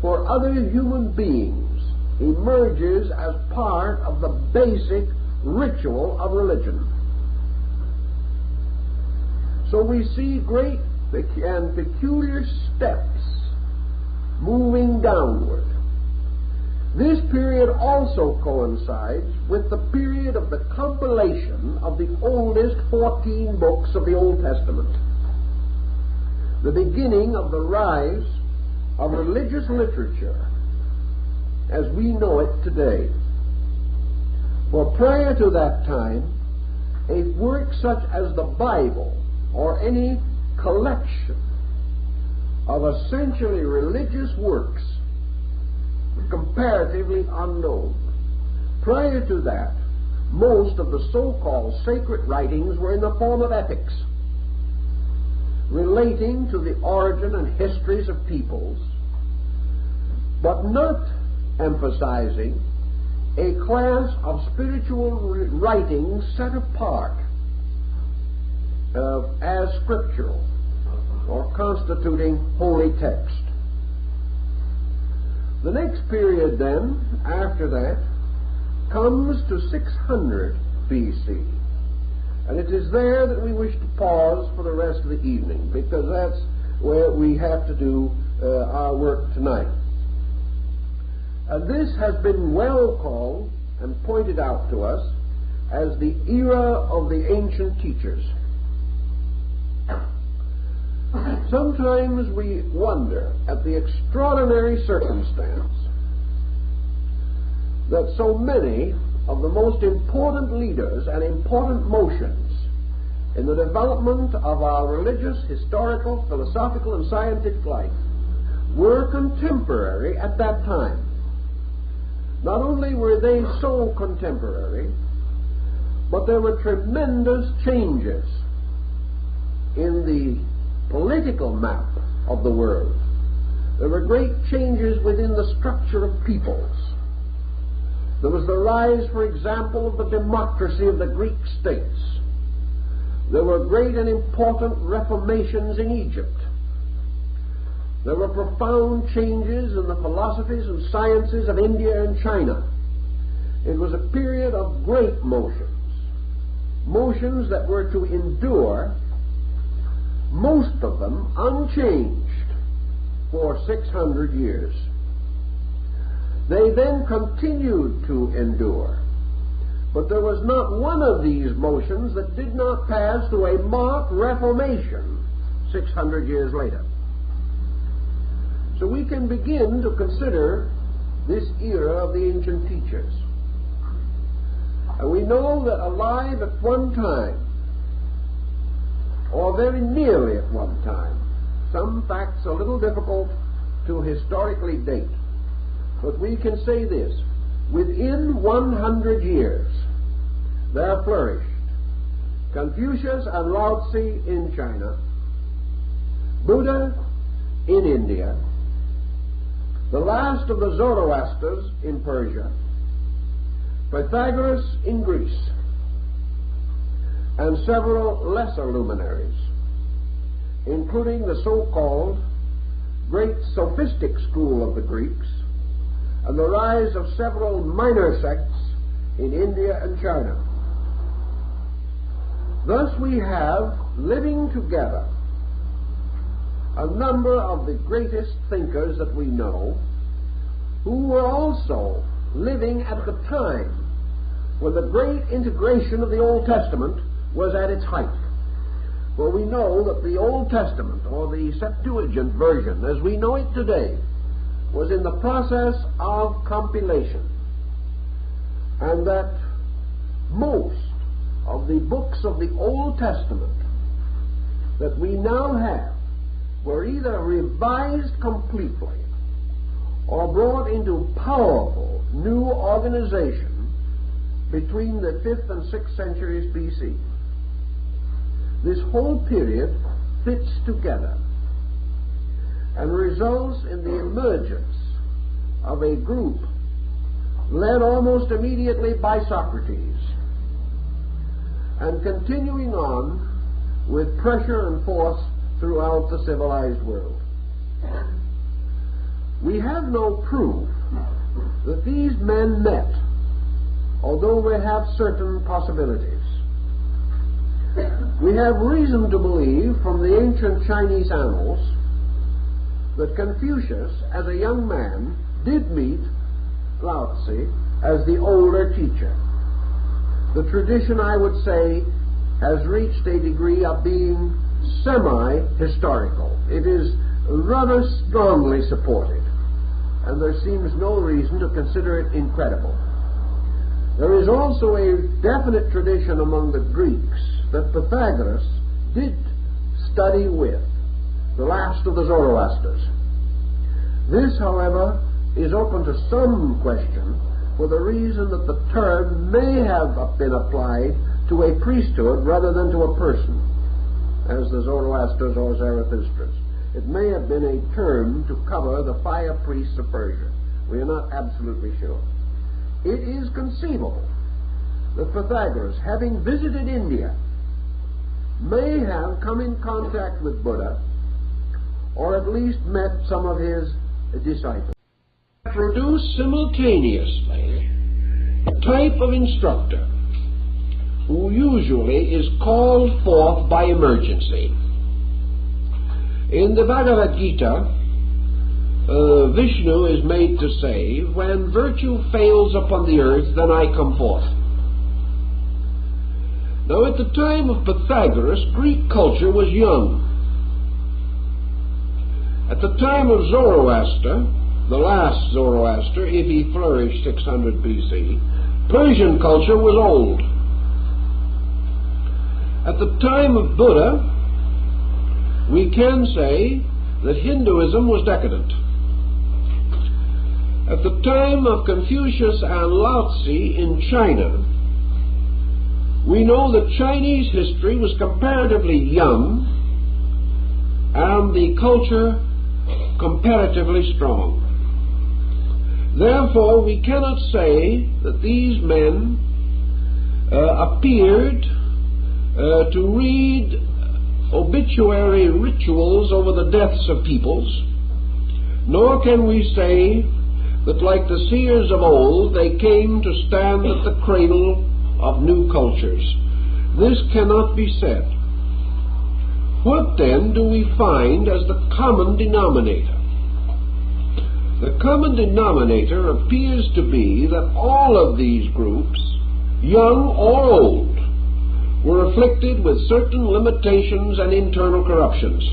for other human beings, emerges as part of the basic ritual of religion. So we see great and peculiar steps moving downward. This period also coincides with the period of the compilation of the oldest 14 books of the Old Testament, the beginning of the rise of religious literature as we know it today. For prior to that time, a work such as the Bible or any collection of essentially religious works were comparatively unknown. Prior to that, most of the so-called sacred writings were in the form of epics, relating to the origin and histories of peoples but not emphasizing a class of spiritual writings set apart as scriptural or constituting holy text. The next period then, after that, comes to 600 BC. And it is there that we wish to pause for the rest of the evening, because that's where we have to do our work tonight. And this has been well called and pointed out to us as the era of the ancient teachers. Sometimes we wonder at the extraordinary circumstance that so many of the most important leaders and important motions in the development of our religious, historical, philosophical, and scientific life were contemporary at that time. Not only were they so contemporary, but there were tremendous changes in the political map of the world. There were great changes within the structure of peoples. There was the rise, for example, of the democracy of the Greek states. There were great and important reformations in Egypt. There were profound changes in the philosophies and sciences of India and China. It was a period of great motions, motions that were to endure, most of them unchanged, for 600 years. They then continued to endure, but there was not one of these motions that did not pass through a marked reformation 600 years later. So we can begin to consider this era of the ancient teachers. And we know that alive at one time, or very nearly at one time, some facts a little difficult to historically date, but we can say this: within 100 years there flourished Confucius and Lao Tzu in China, Buddha in India, the last of the Zoroasters in Persia, Pythagoras in Greece, and several lesser luminaries, including the so-called great sophistic school of the Greeks, and the rise of several minor sects in India and China. Thus we have living together a number of the greatest thinkers that we know, who were also living at the time when the great integration of the Old Testament was at its height. For we know that the Old Testament, or the Septuagint version as we know it today, was in the process of compilation, and that most of the books of the Old Testament that we now have were either revised completely or brought into powerful new organization between the 5th and 6th centuries BC. This whole period fits together and results in the emergence of a group led almost immediately by Socrates, and continuing on with pressure and force throughout the civilized world. We have no proof that these men met, although we have certain possibilities. We have reason to believe from the ancient Chinese annals that Confucius, as a young man, did meet Lao Tzu as the older teacher. The tradition, I would say, has reached a degree of being semi-historical. It is rather strongly supported, and there seems no reason to consider it incredible. There is also a definite tradition among the Greeks that Pythagoras did study with the last of the Zoroasters. This, however, is open to some question, for the reason that the term may have been applied to a priesthood rather than to a person, as the Zoroasters or Zarathustra's. It may have been a term to cover the fire priests of Persia. We are not absolutely sure. It is conceivable that Pythagoras, having visited India, may have come in contact with Buddha, or at least met some of his disciples. Produce simultaneously a type of instructor who usually is called forth by emergency. In the Bhagavad Gita, Vishnu is made to say, when virtue fails upon the earth, then I come forth. Now, at the time of Pythagoras, Greek culture was young. At the time of Zoroaster, the last Zoroaster, if he flourished 600 BC, Persian culture was old. At the time of Buddha, we can say that Hinduism was decadent. At the time of Confucius and Lao Tzu in China, we know that Chinese history was comparatively young and the culture comparatively strong. Therefore, we cannot say that these men appeared to read obituary rituals over the deaths of peoples, nor can we say that, like the seers of old, they came to stand at the cradle of new cultures. This cannot be said. What then do we find as the common denominator? The common denominator appears to be that all of these groups, young or old, were afflicted with certain limitations and internal corruptions.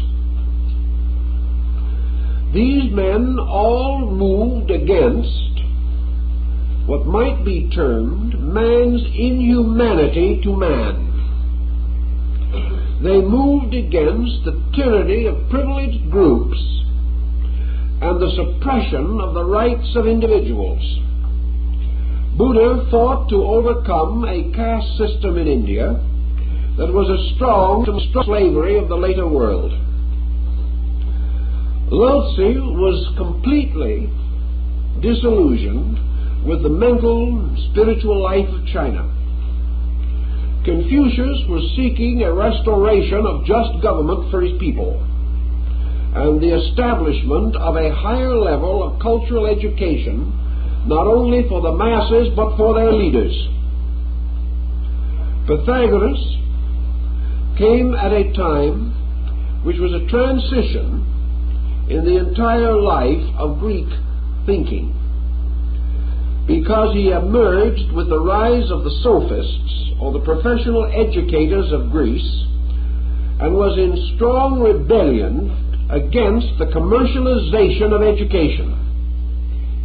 These men all moved against what might be termed man's inhumanity to man. They moved against the tyranny of privileged groups and the suppression of the rights of individuals. Buddha fought to overcome a caste system in India that was as strong as the slavery of the later world. Lao Tzu was completely disillusioned with the mental and spiritual life of China. Confucius was seeking a restoration of just government for his people and the establishment of a higher level of cultural education, not only for the masses but for their leaders. Pythagoras came at a time which was a transition in the entire life of Greek thinking, because he emerged with the rise of the sophists, or the professional educators of Greece, and was in strong rebellion against the commercialization of education.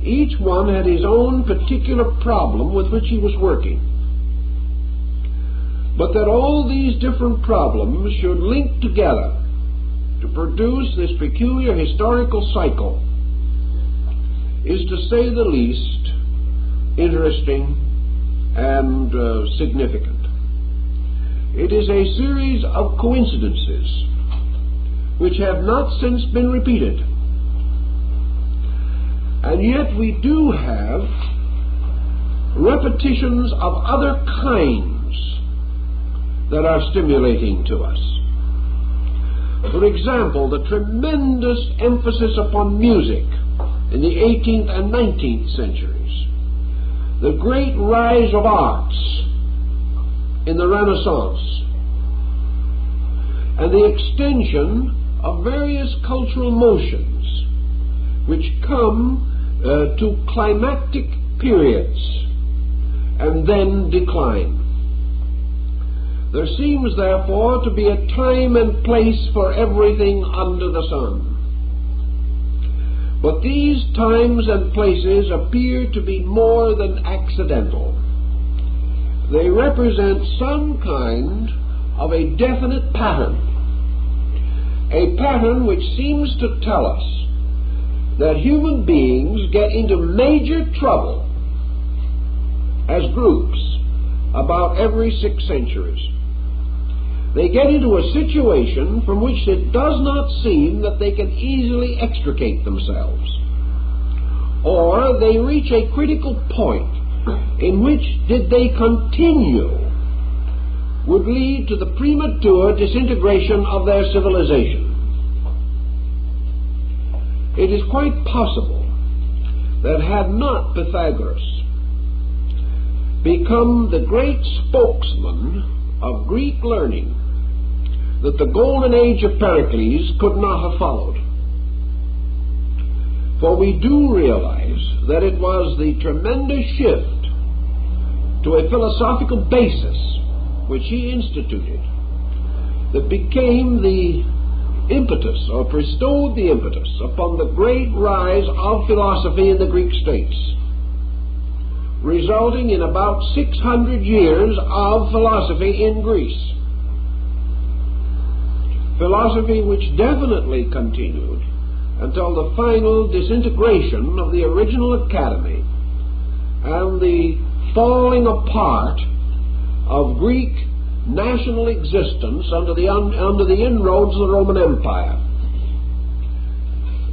Each one had his own particular problem with which he was working. But that all these different problems should link together to produce this peculiar historical cycle is, to say the least, interesting and significant. It is a series of coincidences which have not since been repeated. And yet we do have repetitions of other kinds that are stimulating to us. For example, the tremendous emphasis upon music in the 18th and 19th centuries, the great rise of arts in the Renaissance, and the extension of various cultural motions which come to climactic periods and then decline. There seems, therefore, to be a time and place for everything under the sun. But these times and places appear to be more than accidental. They represent some kind of a definite pattern, a pattern which seems to tell us that human beings get into major trouble as groups about every 6 centuries. they get into a situation from which it does not seem that they can easily extricate themselves. Or they reach a critical point in which, did they continue, would lead to the premature disintegration of their civilization. It is quite possible that had not Pythagoras become the great spokesman of Greek learning, that the golden age of Pericles could not have followed. For we do realize that it was the tremendous shift to a philosophical basis which he instituted that became the impetus, or bestowed the impetus, upon the great rise of philosophy in the Greek states, resulting in about 600 years of philosophy in Greece. Philosophy which definitely continued until the final disintegration of the original academy and the falling apart of Greek national existence under the inroads of the Roman Empire.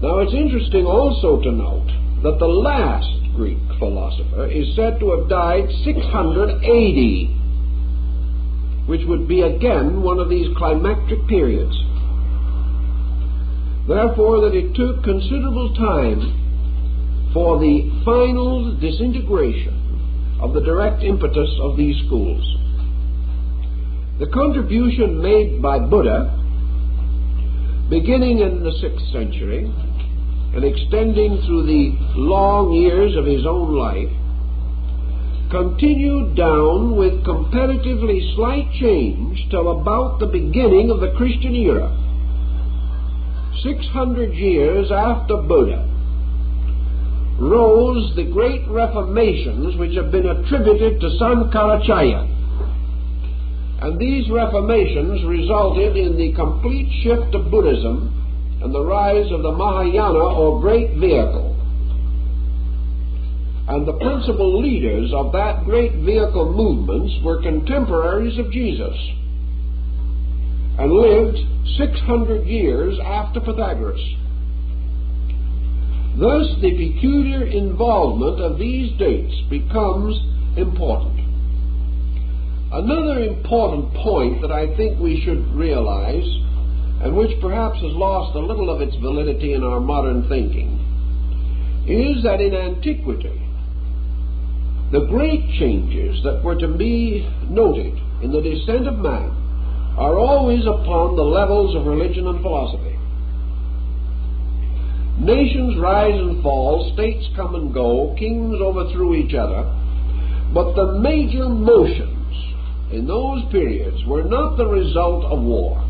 Now, it's interesting also to note that the last Greek philosopher is said to have died 600 AD, which would be again one of these climactic periods. Therefore, that it took considerable time for the final disintegration of the direct impetus of these schools. The contribution made by Buddha, beginning in the 6th century and extending through the long years of his own life, continued down with comparatively slight change till about the beginning of the Christian era. 600 years after Buddha rose the great reformations which have been attributed to Sankaracharya. And these reformations resulted in the complete shift of Buddhism and the rise of the Mahayana, or great vehicle. And the principal leaders of that great vehicle movements were contemporaries of Jesus and lived 600 years after Pythagoras. Thus, the peculiar involvement of these dates becomes important. Another important point that I think we should realize, and which perhaps has lost a little of its validity in our modern thinking, is that in antiquity, the great changes that were to be noted in the descent of man are always upon the levels of religion and philosophy. Nations rise and fall, states come and go, kings overthrew each other, but the major motions in those periods were not the result of war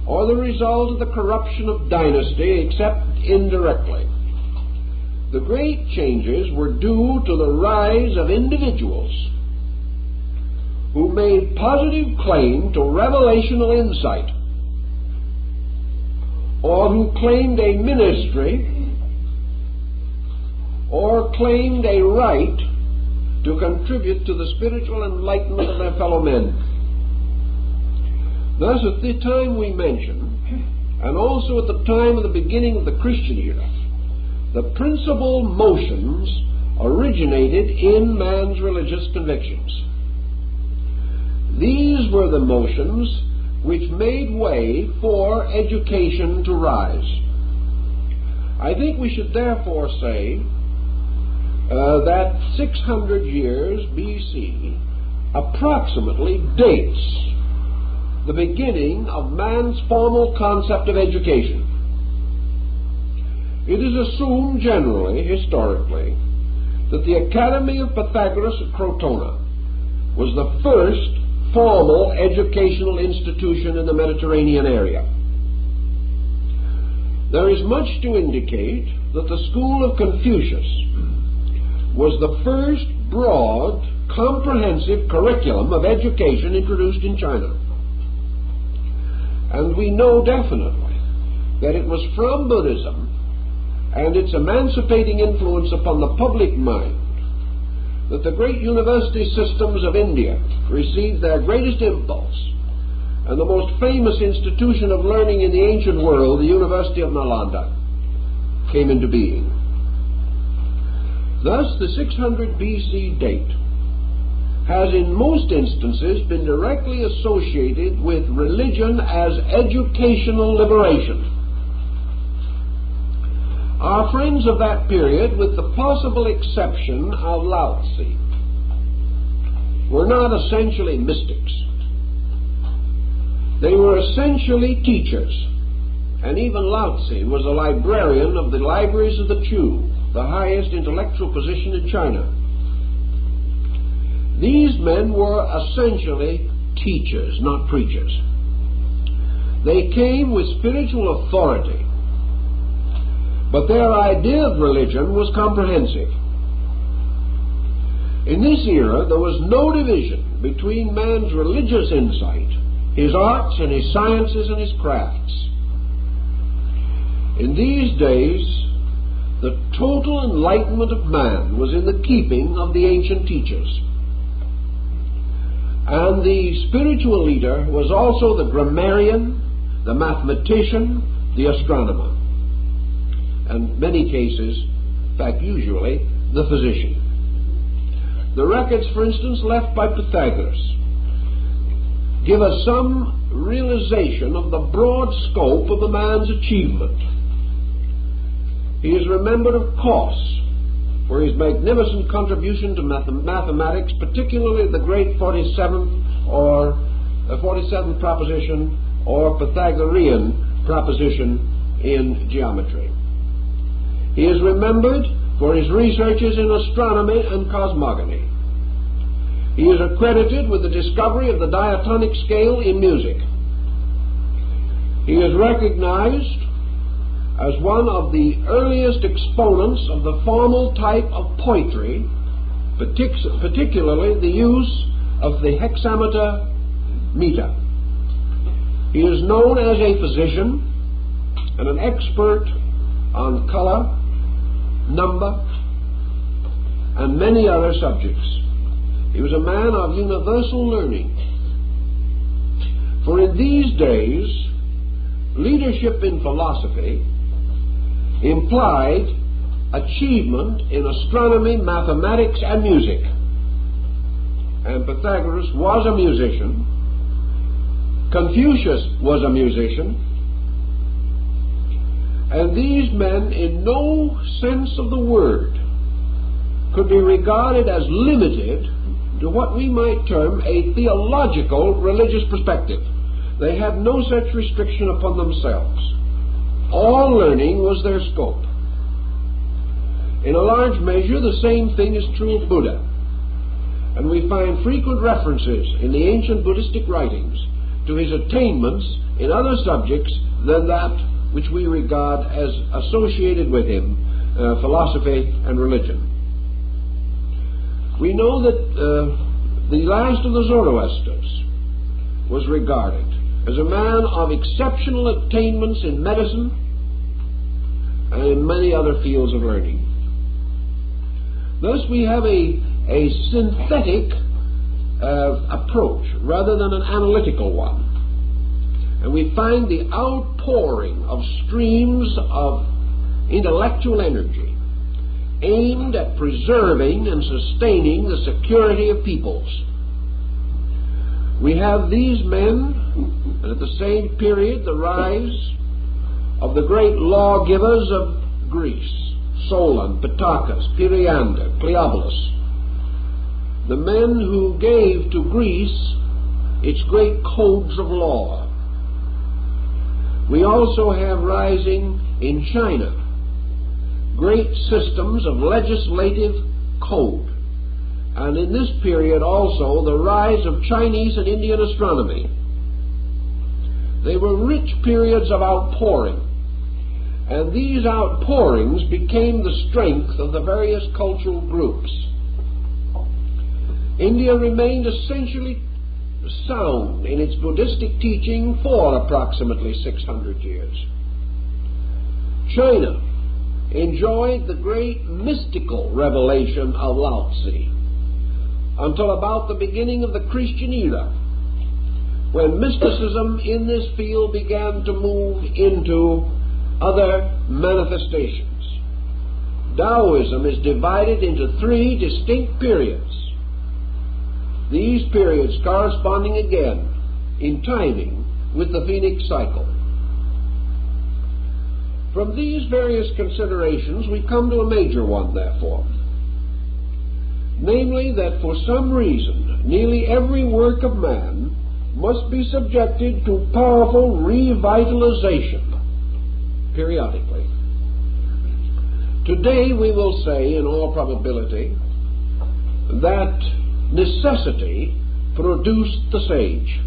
or the result of the corruption of dynasty, except indirectly. The great changes were due to the rise of individuals who made positive claim to revelational insight, or who claimed a ministry, or claimed a right to contribute to the spiritual enlightenment of their fellow men. Thus, at the time we mention, and also at the time of the beginning of the Christian era, the principal motions originated in man's religious convictions. These were the motions which made way for education to rise. I think we should therefore say that 600 years B.C. approximately dates the beginning of man's formal concept of education. It is assumed generally, historically, that the Academy of Pythagoras at Crotona was the first formal educational institution in the Mediterranean area. There is much to indicate that the school of Confucius was the first broad, comprehensive curriculum of education introduced in China. And we know definitely that it was from Buddhism and its emancipating influence upon the public mind that the great university systems of India received their greatest impulse and the most famous institution of learning in the ancient world, the University of Nalanda, came into being. Thus, the 600 BC date has in most instances been directly associated with religion as educational liberation. Our friends of that period, with the possible exception of Lao Tzu, were not essentially mystics. They were essentially teachers, and even Lao Tzu was a librarian of the libraries of the Chu, the highest intellectual position in China. These men were essentially teachers, not preachers. They came with spiritual authority, but their idea of religion was comprehensive. In this era, there was no division between man's religious insight, his arts and his sciences and his crafts. In these days, the total enlightenment of man was in the keeping of the ancient teachers. And the spiritual leader was also the grammarian, the mathematician, the astronomer, and in many cases, in fact usually, the physician. The records, for instance, left by Pythagoras give us some realization of the broad scope of the man's achievement. He is remembered, of course, for his magnificent contribution to mathematics, particularly the great 47th proposition or Pythagorean proposition in geometry. He is remembered for his researches in astronomy and cosmogony. He is accredited with the discovery of the diatonic scale in music. He is recognized as one of the earliest exponents of the formal type of poetry, particularly the use of the hexameter meter. He is known as a physician and an expert on color, number, and many other subjects. He was a man of universal learning. For in these days, leadership in philosophy implied achievement in astronomy, mathematics, and music. And Pythagoras was a musician. Confucius was a musician. And these men, in no sense of the word, could be regarded as limited to what we might term a theological religious perspective. They had no such restriction upon themselves. All learning was their scope. In a large measure, the same thing is true of Buddha. And we find frequent references in the ancient Buddhistic writings to his attainments in other subjects than that which we regard as associated with him, philosophy and religion. We know that the last of the Zoroasters was regarded as a man of exceptional attainments in medicine and in many other fields of learning. Thus we have a synthetic approach rather than an analytical one. And we find the outpouring of streams of intellectual energy aimed at preserving and sustaining the security of peoples. We have these men, and at the same period the rise of the great lawgivers of Greece, Solon, Pittacus, Periander, Cleobulus, the men who gave to Greece its great codes of law. We also have rising in China great systems of legislative code, and in this period also the rise of Chinese and Indian astronomy. They were rich periods of outpouring, and these outpourings became the strength of the various cultural groups. India remained essentially sound in its Buddhistic teaching for approximately 600 years. China enjoyed the great mystical revelation of Lao Tzu until about the beginning of the Christian era, when mysticism in this field began to move into other manifestations. Taoism is divided into three distinct periods. These periods corresponding again in timing with the Phoenix cycle. From these various considerations we come to a major one, therefore. Namely, that for some reason nearly every work of man must be subjected to powerful revitalization periodically. Today we will say, in all probability, that necessity produced the sage.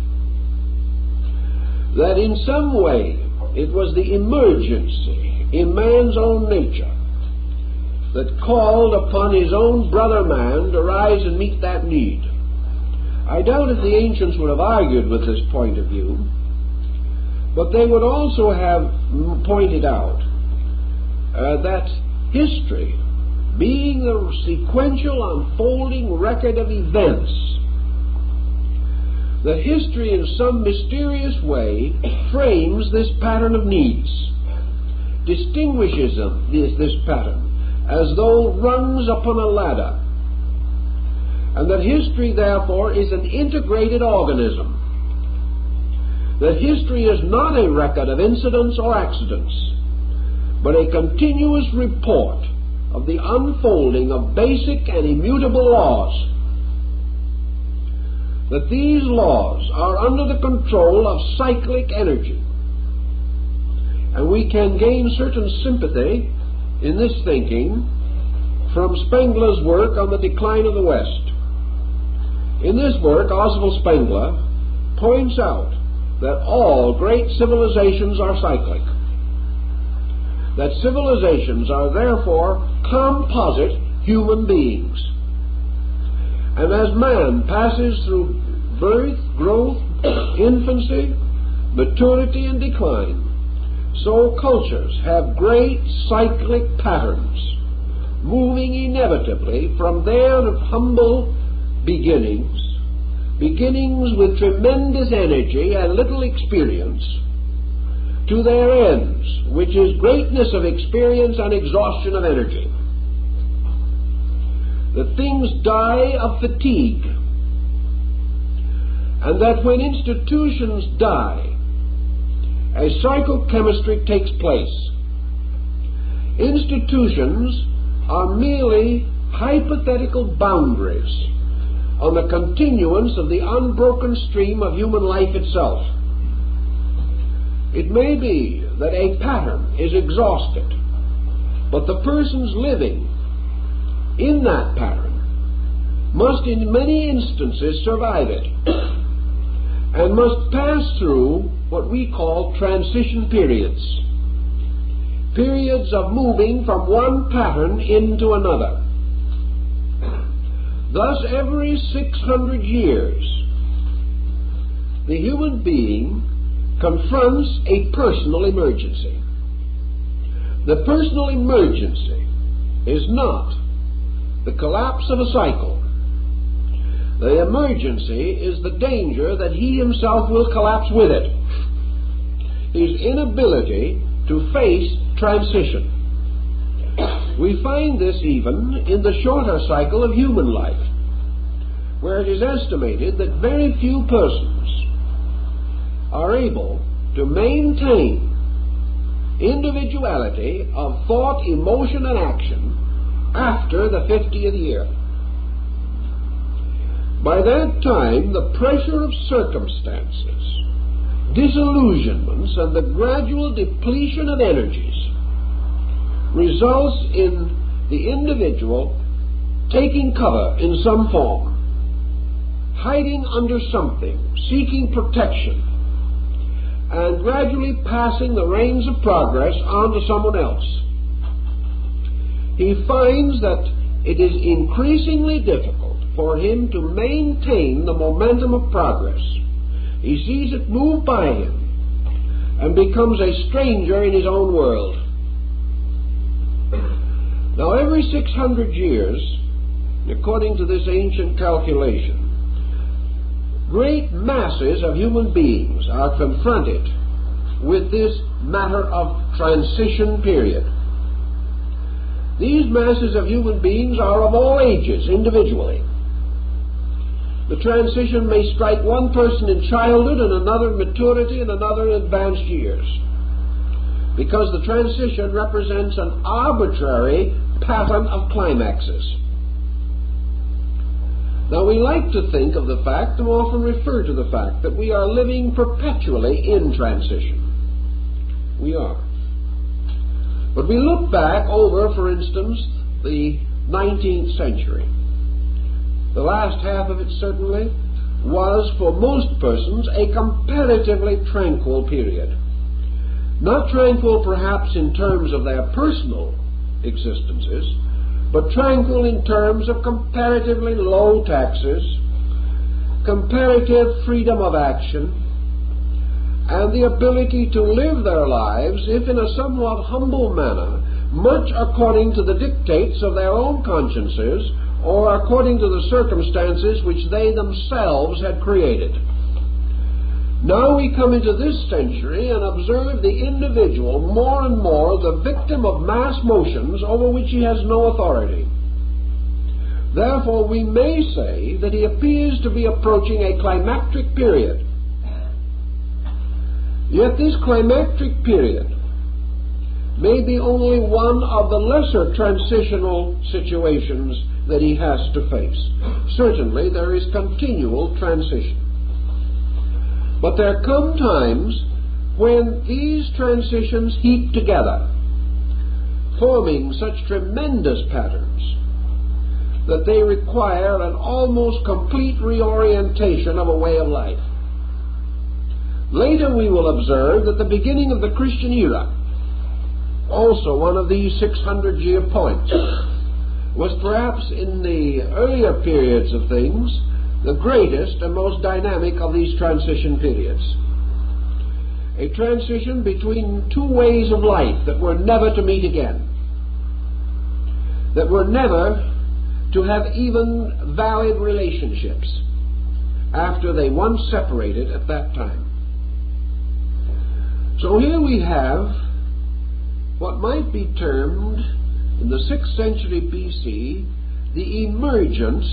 That in some way it was the emergency in man's own nature that called upon his own brother man to rise and meet that need. I doubt if the ancients would have argued with this point of view, but they would also have pointed out that history, being the sequential unfolding record of events, that history in some mysterious way frames this pattern of needs, distinguishes this pattern as though rungs upon a ladder, and that history therefore is an integrated organism, that history is not a record of incidents or accidents, but a continuous report of the unfolding of basic and immutable laws, that these laws are under the control of cyclic energy. And we can gain certain sympathy in this thinking from Spengler's work on the decline of the West. In this work, Oswald Spengler points out that all great civilizations are cyclic, that civilizations are therefore composite human beings. And as man passes through birth, growth, infancy, maturity, and decline, so cultures have great cyclic patterns, moving inevitably from their humble beginnings with tremendous energy and little experience, to their ends, which is greatness of experience and exhaustion of energy. That things die of fatigue, and that when institutions die, a psychochemistry takes place. Institutions are merely hypothetical boundaries on the continuance of the unbroken stream of human life itself. It may be that a pattern is exhausted, but the persons living in that pattern must in many instances survive it and must pass through what we call transition periods, periods of moving from one pattern into another. Thus, every 600 years, the human being confronts a personal emergency. The personal emergency is not the collapse of a cycle. The emergency is the danger that he himself will collapse with it. His inability to face transition. We find this even in the shorter cycle of human life, where it is estimated that very few persons are able to maintain individuality of thought, emotion, and action after the 50th year. By that time, the pressure of circumstances, disillusionments, and the gradual depletion of energies results in the individual taking cover in some form, hiding under something, seeking protection, and gradually passing the reins of progress on to someone else. He finds that it is increasingly difficult for him to maintain the momentum of progress. He sees it move by him and becomes a stranger in his own world. Now, every 600 years, according to this ancient calculation, great masses of human beings are confronted with this matter of transition period. These masses of human beings are of all ages, individually. The transition may strike one person in childhood and another in maturity and another in advanced years, because the transition represents an arbitrary pattern of climaxes. Now, we like to think of the fact, and often refer to the fact, that we are living perpetually in transition. We are. But we look back over, for instance, the 19th century. The last half of it certainly was, for most persons, a comparatively tranquil period. Not tranquil, perhaps, in terms of their personal existences, but tranquil in terms of comparatively low taxes, comparative freedom of action, and the ability to live their lives, if in a somewhat humble manner, much according to the dictates of their own consciences, or according to the circumstances which they themselves had created. Now we come into this century and observe the individual more and more the victim of mass motions over which he has no authority. Therefore, we may say that he appears to be approaching a climactic period. Yet this climactic period may be only one of the lesser transitional situations that he has to face. Certainly, there is continual transition. But there come times when these transitions heap together, forming such tremendous patterns that they require an almost complete reorientation of a way of life. Later we will observe that the beginning of the Christian era, also one of these 600-year points, was perhaps in the earlier periods of things the greatest and most dynamic of these transition periods. A transition between two ways of life that were never to meet again, that were never to have even valid relationships after they once separated at that time. So here we have what might be termed, in the 6th century BC, the emergence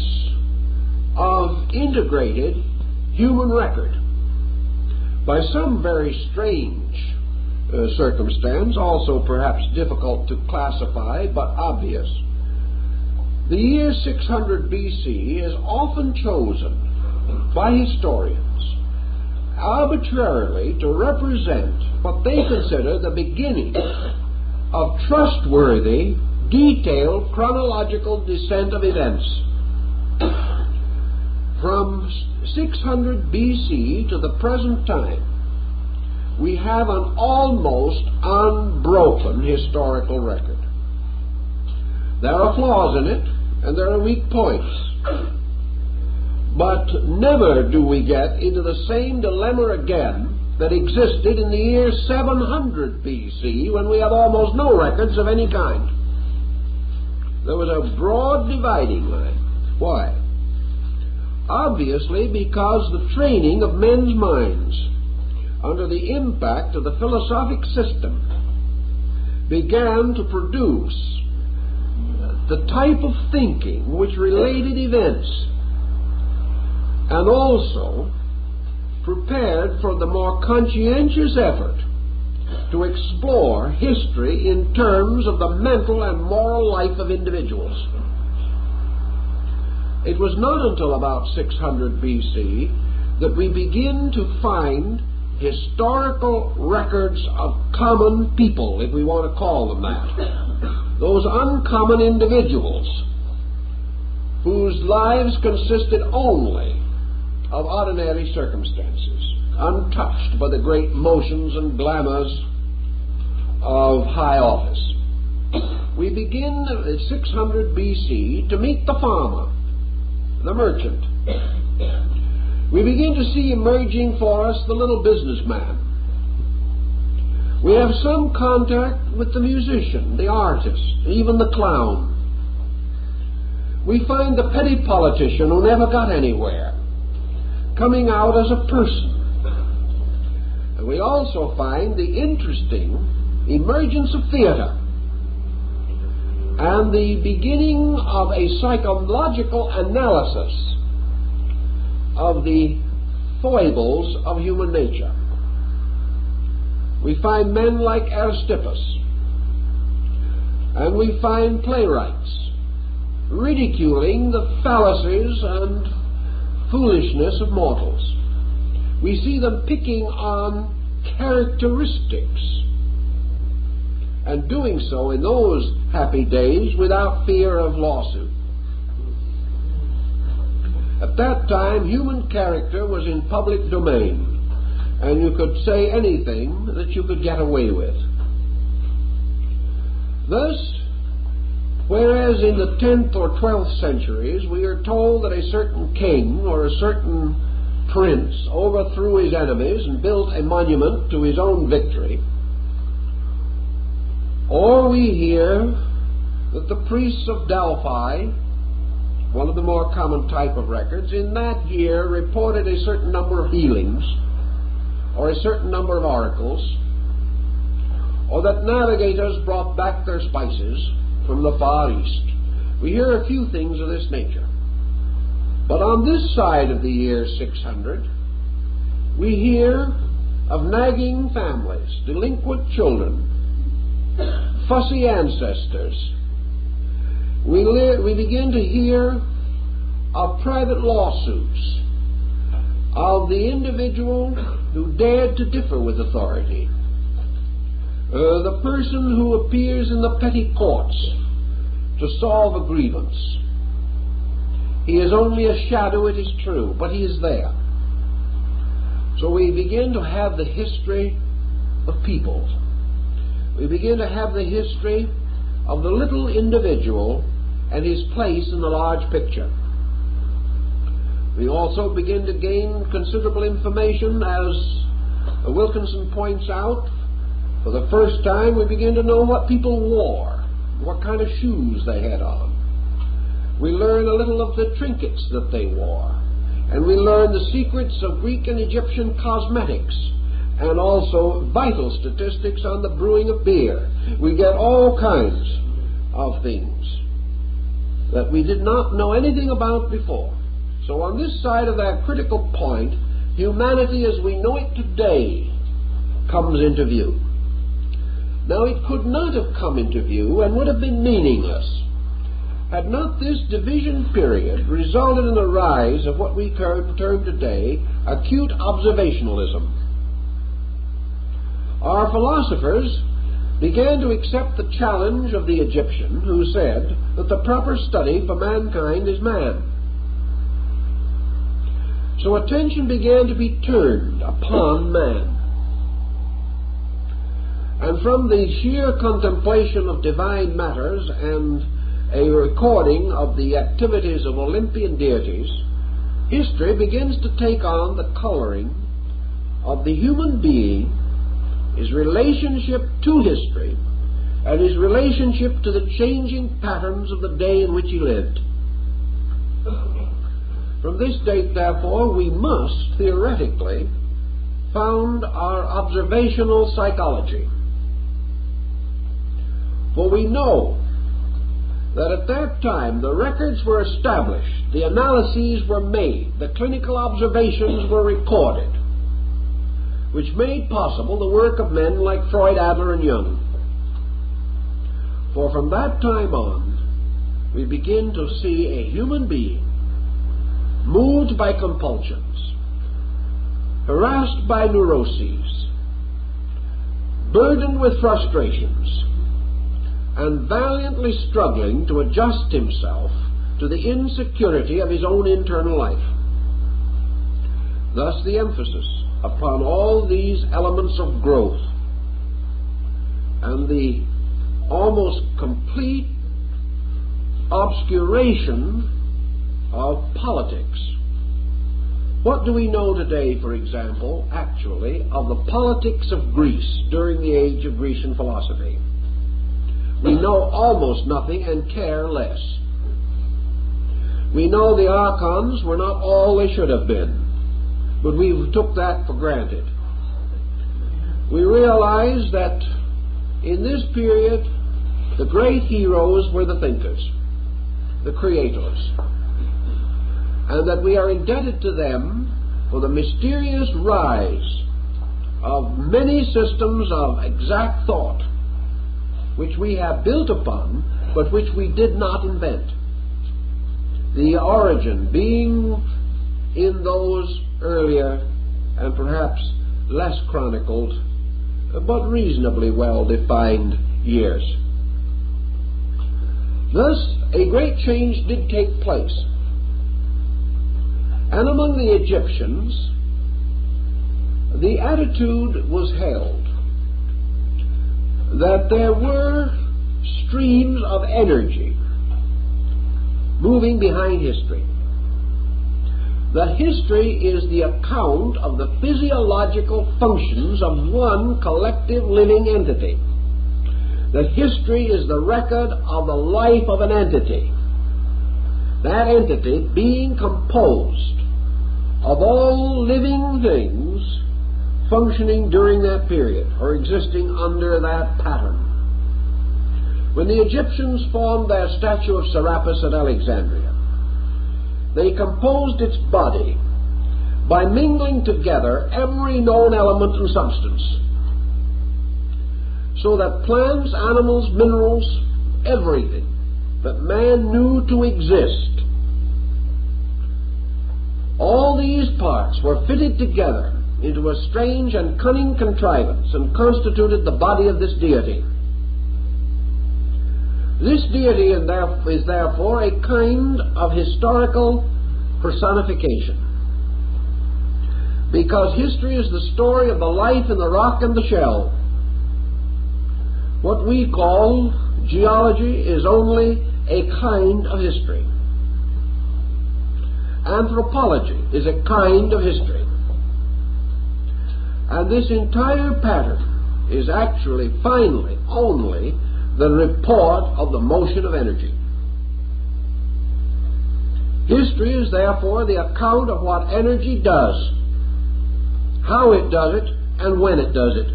of integrated human record. By some very strange circumstance, also perhaps difficult to classify, but obvious, the year 600 BC is often chosen by historians arbitrarily to represent what they consider the beginning of trustworthy, detailed, chronological descent of events. From 600 BC to the present time, we have an almost unbroken historical record. There are flaws in it, and there are weak points. But never do we get into the same dilemma again that existed in the year 700 BC, when we have almost no records of any kind. There was a broad dividing line. Why? Obviously because the training of men's minds under the impact of the philosophic system began to produce the type of thinking which related events, and also prepared for the more conscientious effort to explore history in terms of the mental and moral life of individuals. It was not until about 600 BC that we begin to find historical records of common people, if we want to call them that. Those uncommon individuals whose lives consisted only of ordinary circumstances, untouched by the great motions and glamours of high office. We begin at 600 BC to meet the farmer, the merchant. We begin to see emerging for us the little businessman. We have some contact with the musician, the artist, even the clown. We find the petty politician who never got anywhere coming out as a person. And we also find the interesting emergence of theater and the beginning of a psychological analysis of the foibles of human nature. We find men like Aristippus, and we find playwrights ridiculing the fallacies and foolishness of mortals. We see them picking on characteristics, and doing so in those happy days without fear of lawsuit. At that time, human character was in public domain, and you could say anything that you could get away with. Thus, whereas in the 10th or 12th centuries we are told that a certain king or a certain prince overthrew his enemies and built a monument to his own victory, or we hear that the priests of Delphi, one of the more common type of records, in that year reported a certain number of healings or a certain number of oracles, or that navigators brought back their spices from the Far East. We hear a few things of this nature. But on this side of the year 600, we hear of nagging families, delinquent children, fussy ancestors. We begin to hear of private lawsuits, of the individual who dared to differ with authority, the person who appears in the petty courts to solve a grievance. He is only a shadow, it is true, but he is there. So we begin to have the history of peoples. We begin to have the history of the little individual and his place in the large picture. We also begin to gain considerable information, as Wilkinson points out. For the first time we begin to know what people wore, what kind of shoes they had on. We learn a little of the trinkets that they wore, and we learn the secrets of Greek and Egyptian cosmetics, and also vital statistics on the brewing of beer. We get all kinds of things that we did not know anything about before. So on this side of that critical point, humanity as we know it today comes into view. Now, it could not have come into view and would have been meaningless had not this division period resulted in the rise of what we term today acute observationalism. Our philosophers began to accept the challenge of the Egyptian, who said that the proper study for mankind is man. So attention began to be turned upon man. And from the sheer contemplation of divine matters and a recording of the activities of Olympian deities, history begins to take on the coloring of the human being, his relationship to history, and his relationship to the changing patterns of the day in which he lived. From this date, therefore, we must, theoretically, found our observational psychology. For we know that at that time the records were established, the analyses were made, the clinical observations were recorded, which made possible the work of men like Freud, Adler, and Jung. For from that time on, we begin to see a human being moved by compulsions, harassed by neuroses, burdened with frustrations, and valiantly struggling to adjust himself to the insecurity of his own internal life. Thus the emphasis upon all these elements of growth and the almost complete obscuration of politics. What do we know today, for example, actually, of the politics of Greece during the age of Grecian philosophy? We know almost nothing and care less. We know the archons were not all they should have been. but we took that for granted. We realized that in this period, the great heroes were the thinkers, the creators, and that we are indebted to them for the mysterious rise of many systems of exact thought which we have built upon, but which we did not invent. The origin being in those earlier and perhaps less chronicled, but reasonably well-defined years. Thus, a great change did take place. And among the Egyptians, the attitude was held that there were streams of energy moving behind history. That history is the account of the physiological functions of one collective living entity. That history is the record of the life of an entity. That entity being composed of all living things functioning during that period or existing under that pattern. When the Egyptians formed their statue of Serapis at Alexandria, they composed its body by mingling together every known element and substance, so that plants, animals, minerals, everything that man knew to exist, all these parts were fitted together into a strange and cunning contrivance and constituted the body of this deity. This deity is therefore a kind of historical personification, because history is the story of the life in the rock and the shell. What we call geology is only a kind of history. Anthropology is a kind of history. And this entire pattern is actually, finally, only the report of the motion of energy. History is therefore the account of what energy does, how it does it, and when it does it.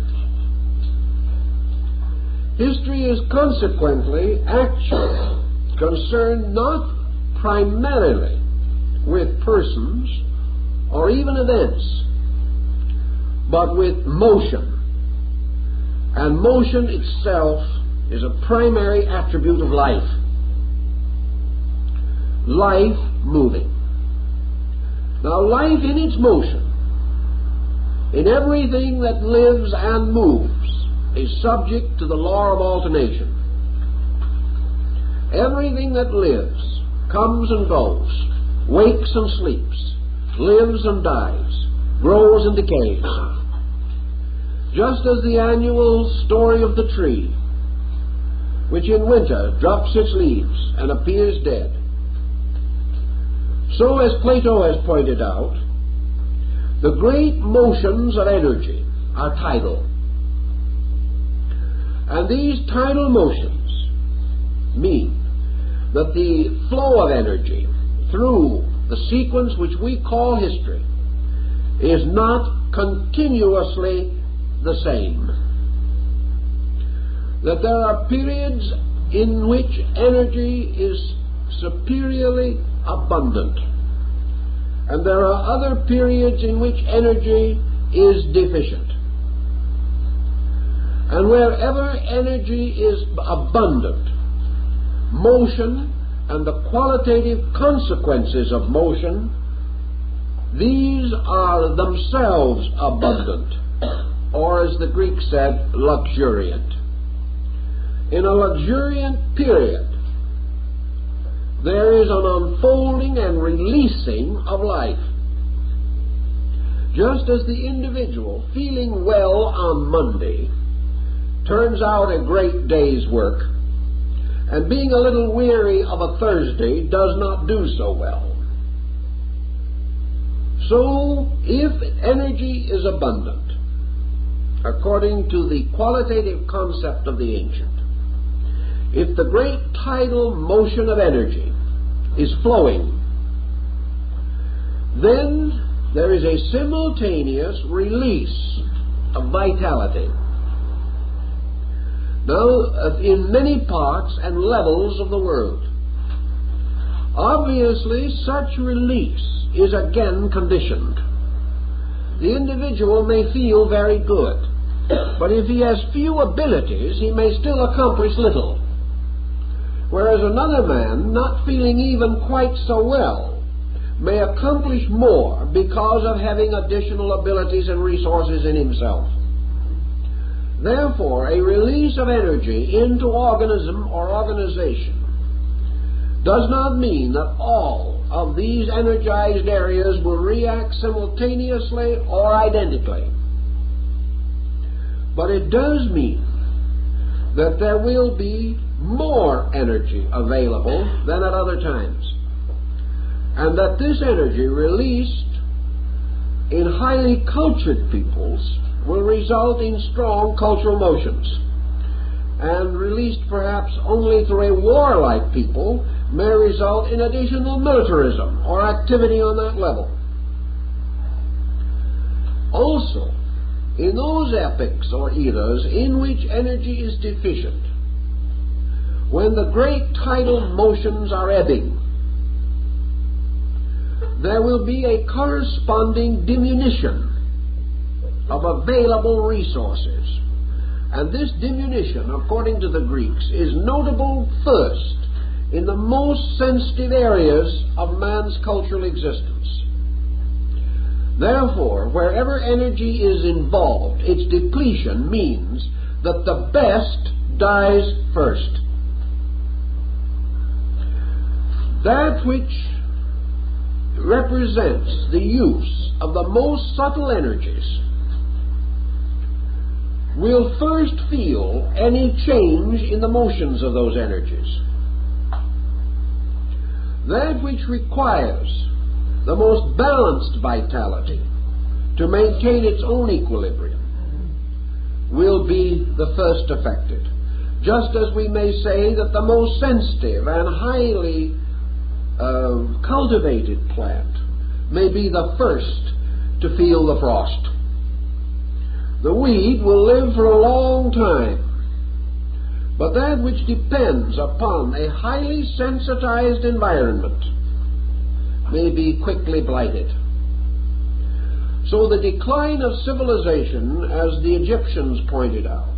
History is consequently actually concerned not primarily with persons or even events, but with motion. And motion itself is a primary attribute of life. Life moving. Now, life in its motion, in everything that lives and moves, is subject to the law of alternation. Everything that lives comes and goes, wakes and sleeps, lives and dies, grows and decays. Just as the annual story of the tree, which in winter drops its leaves and appears dead, so as Plato has pointed out, the great motions of energy are tidal. And these tidal motions mean that the flow of energy through the sequence which we call history is not continuously the same. That there are periods in which energy is superiorly abundant, and there are other periods in which energy is deficient. And wherever energy is abundant, motion and the qualitative consequences of motion, these are themselves abundant, or as the Greek said, luxuriant. In a luxuriant period, there is an unfolding and releasing of life. Just as the individual feeling well on Monday turns out a great day's work, and being a little weary of a Thursday does not do so well. So, if energy is abundant, according to the qualitative concept of the ancient, if the great tidal motion of energy is flowing, then there is a simultaneous release of vitality. Now, in many parts and levels of the world, obviously such release is again conditioned. The individual may feel very good, but if he has few abilities, he may still accomplish little. Whereas another man, not feeling even quite so well, may accomplish more because of having additional abilities and resources in himself. Therefore, a release of energy into organism or organization does not mean that all of these energized areas will react simultaneously or identically. But it does mean that there will be more energy available than at other times, and that this energy released in highly cultured peoples will result in strong cultural motions, and released perhaps only through a warlike people may result in additional militarism or activity on that level. Also, in those epochs or eras in which energy is deficient, when the great tidal motions are ebbing, there will be a corresponding diminution of available resources. And this diminution, according to the Greeks, is notable first in the most sensitive areas of man's cultural existence. Therefore, wherever energy is involved, its depletion means that the best dies first. That which represents the use of the most subtle energies will first feel any change in the motions of those energies. That which requires the most balanced vitality to maintain its own equilibrium will be the first affected, just as we may say that the most sensitive and highly cultivated plant may be the first to feel the frost. The weed will live for a long time, but that which depends upon a highly sensitized environment may be quickly blighted. So the decline of civilization, as the Egyptians pointed out,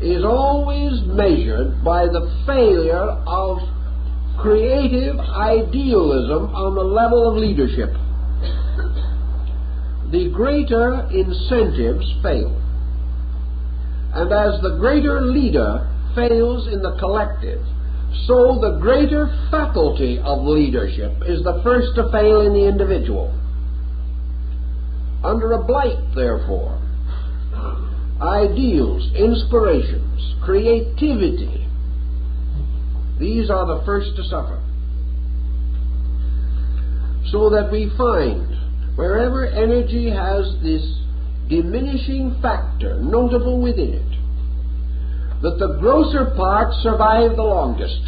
is always measured by the failure of creative idealism on the level of leadership. The greater incentives fail. And as the greater leader fails in the collective, so the greater faculty of leadership is the first to fail in the individual. Under a blight, therefore, ideals, inspirations, creativity, these are the first to suffer. So that we find wherever energy has this diminishing factor notable within it, that the grosser parts survive the longest,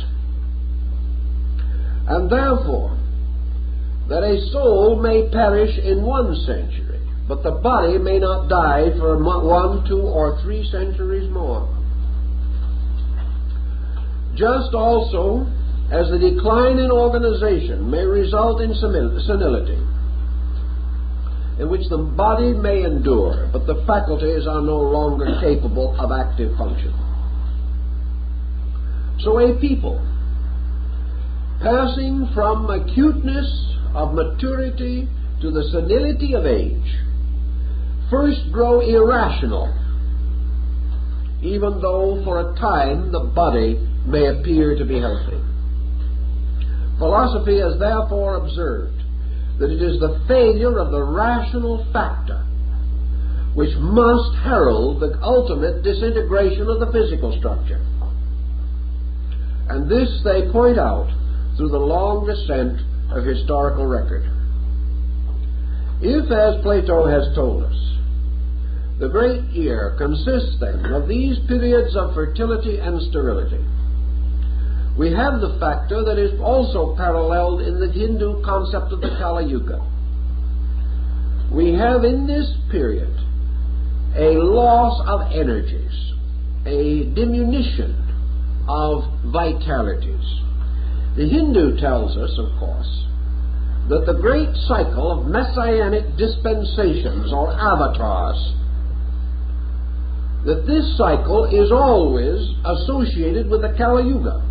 and therefore that a soul may perish in 1 century, but the body may not die for 1, 2, or 3 centuries more. Just also as the decline in organization may result in senility, in which the body may endure, but the faculties are no longer capable of active function. So a people, passing from acuteness of maturity to the senility of age, first grow irrational, even though for a time the body may appear to be healthy. Philosophy has therefore observed that it is the failure of the rational factor which must herald the ultimate disintegration of the physical structure. And this they point out through the long descent of historical record. If, as Plato has told us, the great year consists then of these periods of fertility and sterility, we have the factor that is also paralleled in the Hindu concept of the Kali Yuga. we have in this period a loss of energies, a diminution of vitalities. The Hindu tells us, of course, that the great cycle of messianic dispensations or avatars, that this cycle is always associated with the Kali Yuga,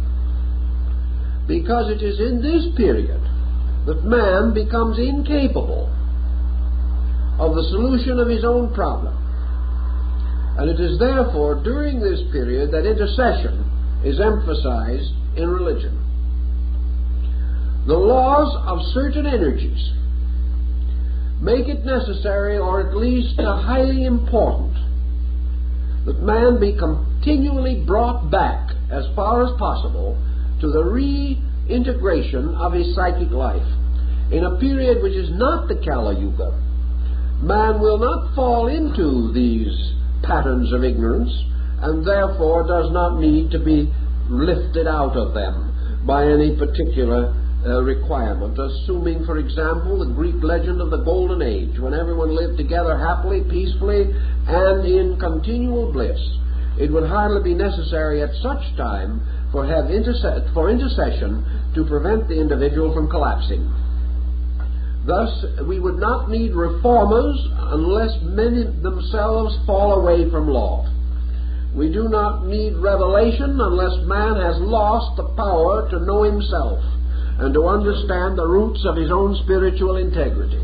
because it is in this period that man becomes incapable of the solution of his own problem. And it is therefore during this period that intercession is emphasized in religion. The laws of certain energies make it necessary, or at least highly important, that man be continually brought back as far as possible to the reintegration of his psychic life. In a period which is not the Kali Yuga, man will not fall into these patterns of ignorance, and therefore does not need to be lifted out of them by any particular requirement. Assuming, for example, the Greek legend of the Golden Age, when everyone lived together happily, peacefully, and in continual bliss, it would hardly be necessary at such time for intercession to prevent the individual from collapsing. Thus, we would not need reformers unless men themselves fall away from law. We do not need revelation unless man has lost the power to know himself and to understand the roots of his own spiritual integrity.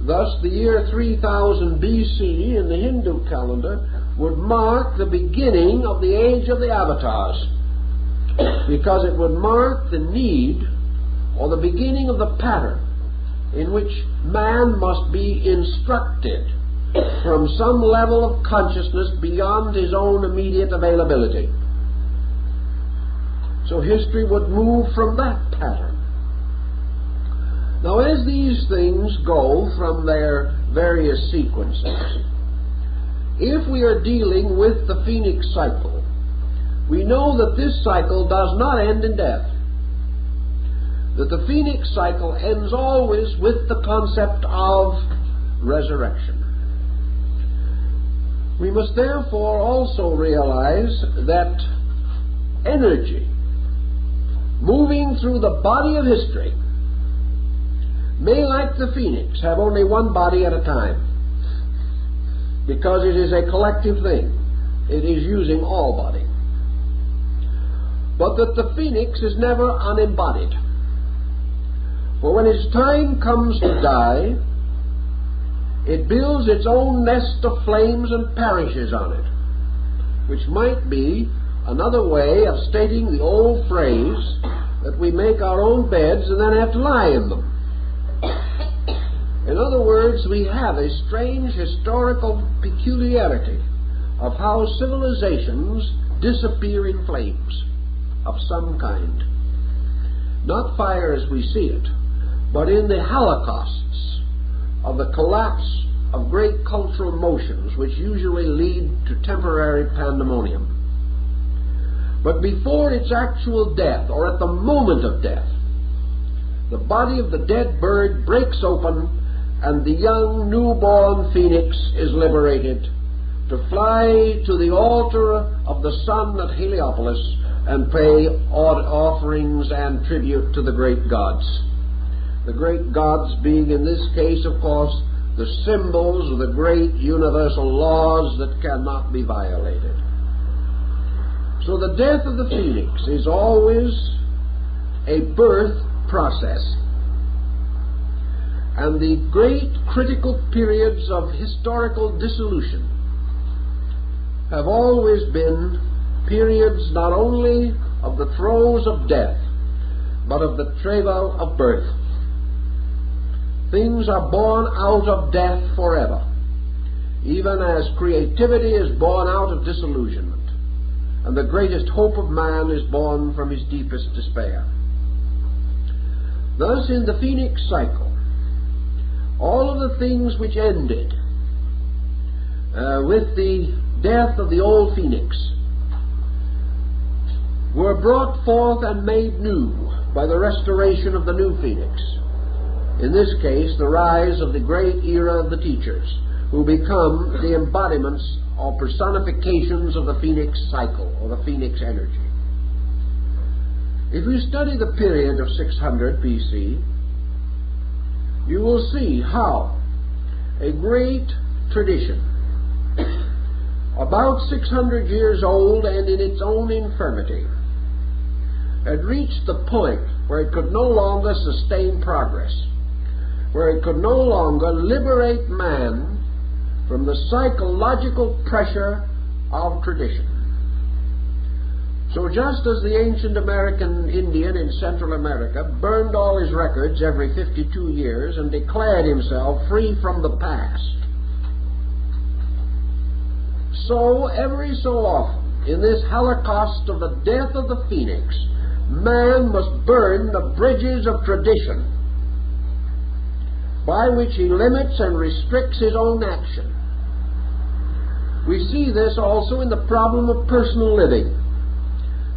Thus, the year 3000 BC in the Hindu calendar would mark the beginning of the age of the avatars, because it would mark the need or the beginning of the pattern in which man must be instructed from some level of consciousness beyond his own immediate availability. So history would move from that pattern. Now, as these things go from their various sequences, if we are dealing with the Phoenix cycle, we know that this cycle does not end in death. That the Phoenix cycle ends always with the concept of resurrection. We must therefore also realize that energy moving through the body of history may, like the Phoenix, have only one body at a time, because it is a collective thing. It is using all body. But that the Phoenix is never unembodied. For when its time comes to die, it builds its own nest of flames and perishes on it, which might be another way of stating the old phrase that we make our own beds and then have to lie in them. In other words, we have a strange historical peculiarity of how civilizations disappear in flames of some kind. Not fire as we see it, but in the holocausts of the collapse of great cultural motions which usually lead to temporary pandemonium. But before its actual death, or at the moment of death, the body of the dead bird breaks open and the young newborn phoenix is liberated to fly to the altar of the sun at Heliopolis and pay offerings and tribute to the great gods. The great gods being in this case, of course, the symbols of the great universal laws that cannot be violated. So the death of the phoenix is always a birth process. And the great critical periods of historical dissolution have always been periods not only of the throes of death, but of the travail of birth. Things are born out of death forever, even as creativity is born out of disillusionment, and the greatest hope of man is born from his deepest despair. Thus, in the Phoenix cycle, all of the things which ended with the death of the old phoenix were brought forth and made new by the restoration of the new phoenix. In this case, the rise of the great era of the teachers, who become the embodiments or personifications of the Phoenix cycle, or the Phoenix energy. If you study the period of 600 BC, you will see how a great tradition, about 600 years old and in its own infirmity, had reached the point where it could no longer sustain progress, where it could no longer liberate man from the psychological pressure of tradition. So just as the ancient American Indian in Central America burned all his records every 52 years and declared himself free from the past, so every so often in this holocaust of the death of the phoenix, man must burn the bridges of tradition by which he limits and restricts his own action. We see this also in the problem of personal living.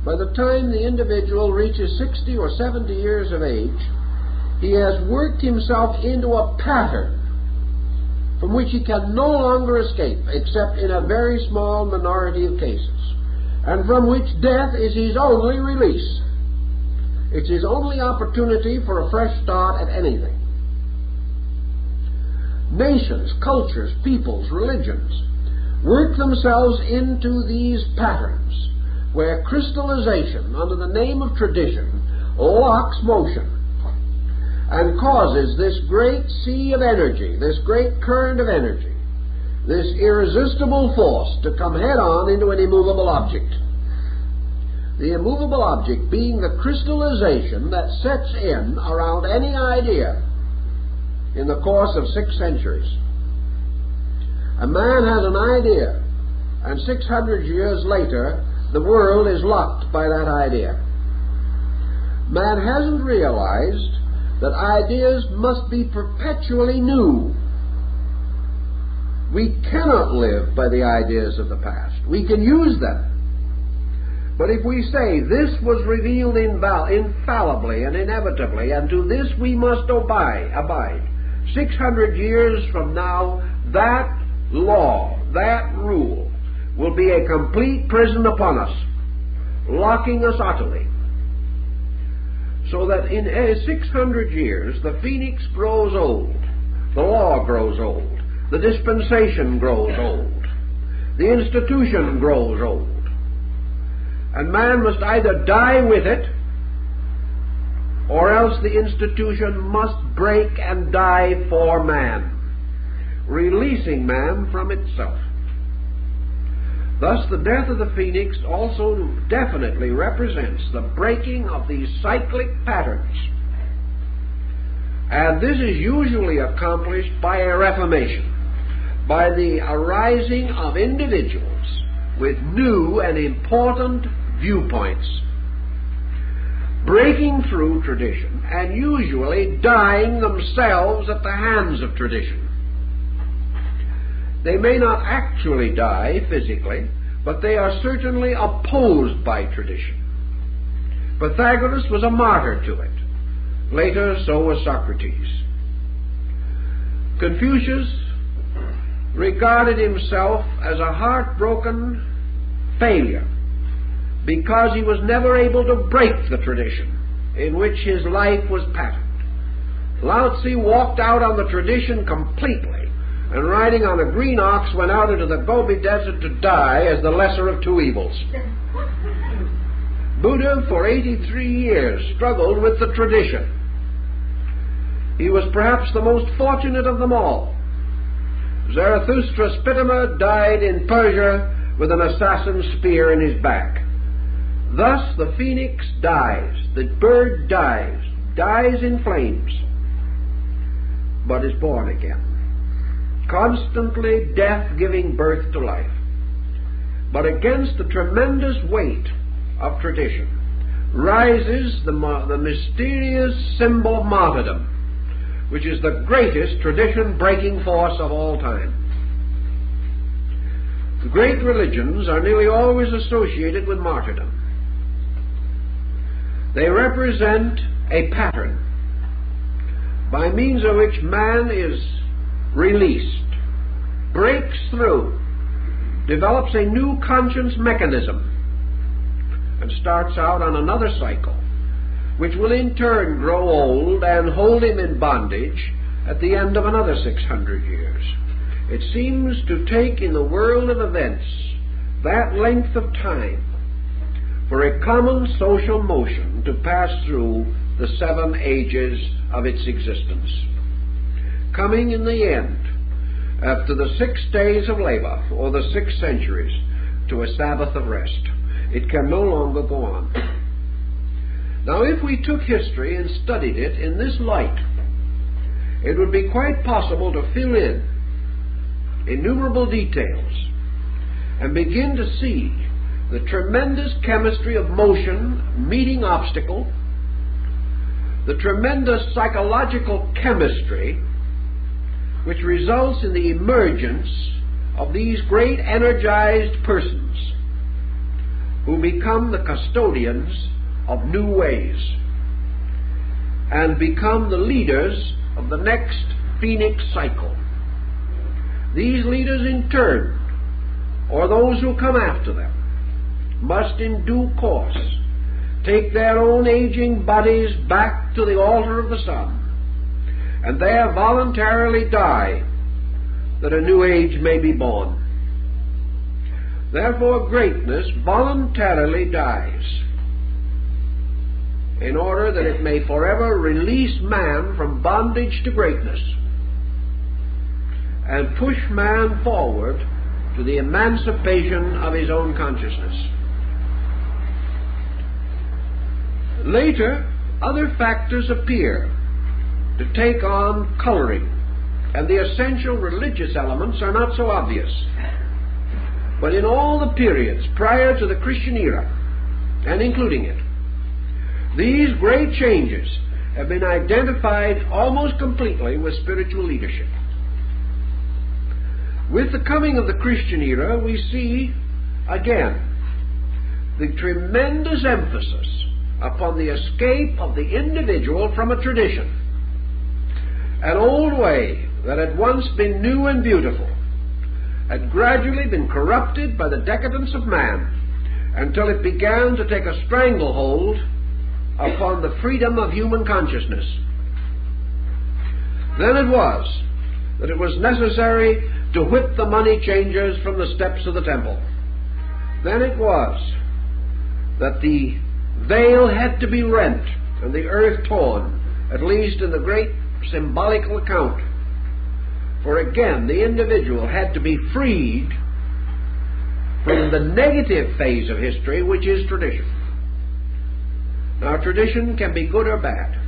By the time the individual reaches 60 or 70 years of age, he has worked himself into a pattern from which he can no longer escape, except in a very small minority of cases, and from which death is his only release. It's his only opportunity for a fresh start at anything. Nations, cultures, peoples, religions work themselves into these patterns where crystallization under the name of tradition locks motion and causes this great sea of energy, this great current of energy, this irresistible force to come head-on into an immovable object. The immovable object being the crystallization that sets in around any idea in the course of 6 centuries. A man has an idea, and 600 years later, the world is locked by that idea. Man hasn't realized that ideas must be perpetually new. We cannot live by the ideas of the past. We can use them. But if we say this was revealed infallibly and inevitably, and to this we must abide, 600 years from now, that law, that rule, will be a complete prison upon us, locking us utterly. So that in 600 years, the phoenix grows old, the law grows old, the dispensation grows old, the institution grows old, and man must either die with it, or else the institution must break and die for man, releasing man from itself. Thus, the death of the phoenix also definitely represents the breaking of these cyclic patterns. And this is usually accomplished by a reformation, by the arising of individuals with new and important viewpoints, breaking through tradition and usually dying themselves at the hands of tradition. They may not actually die physically, but they are certainly opposed by tradition. Pythagoras was a martyr to it. Later, so was Socrates. Confucius regarded himself as a heartbroken failure because he was never able to break the tradition in which his life was patterned. Lao Tzu walked out on the tradition completely, and riding on a green ox went out into the Gobi Desert to die as the lesser of 2 evils. Buddha for 83 years struggled with the tradition. He was perhaps the most fortunate of them all. Zarathustra Spitama died in Persia with an assassin's spear in his back. Thus the phoenix dies, the bird dies in flames, but is born again. Constantly death giving birth to life. But against the tremendous weight of tradition rises the mysterious symbol of martyrdom, which is the greatest tradition-breaking force of all time. The great religions are nearly always associated with martyrdom. They represent a pattern by means of which man is released, breaks through, develops a new conscience mechanism, and starts out on another cycle, which will in turn grow old and hold him in bondage at the end of another 600 years. It seems to take in the world of events that length of time for a common social motion to pass through the 7 ages of its existence, coming in the end, after the 6 days of labor or the 6 centuries, to a Sabbath of rest. It can no longer go on. Now, if we took history and studied it in this light, it would be quite possible to fill in innumerable details and begin to see the tremendous chemistry of motion meeting obstacle, the tremendous psychological chemistry which results in the emergence of these great energized persons who become the custodians of new ways and become the leaders of the next Phoenix cycle. These leaders in turn, or those who come after them, must in due course take their own aging bodies back to the altar of the sun, and there voluntarily die, that a new age may be born. Therefore greatness voluntarily dies, in order that it may forever release man from bondage to greatness, and push man forward to the emancipation of his own consciousness. Later, other factors appear to take on coloring, and the essential religious elements are not so obvious. But in all the periods prior to the Christian era, and including it, these great changes have been identified almost completely with spiritual leadership. With the coming of the Christian era, we see again the tremendous emphasis upon the escape of the individual from a tradition, an old way that had once been new and beautiful, had gradually been corrupted by the decadence of man until it began to take a stranglehold upon the freedom of human consciousness. Then it was that it was necessary to whip the money changers from the steps of the temple. Then it was that the veil had to be rent and the earth torn, at least in the great symbolical account. For again, the individual had to be freed from the negative phase of history, which is tradition. Now, tradition can be good or bad.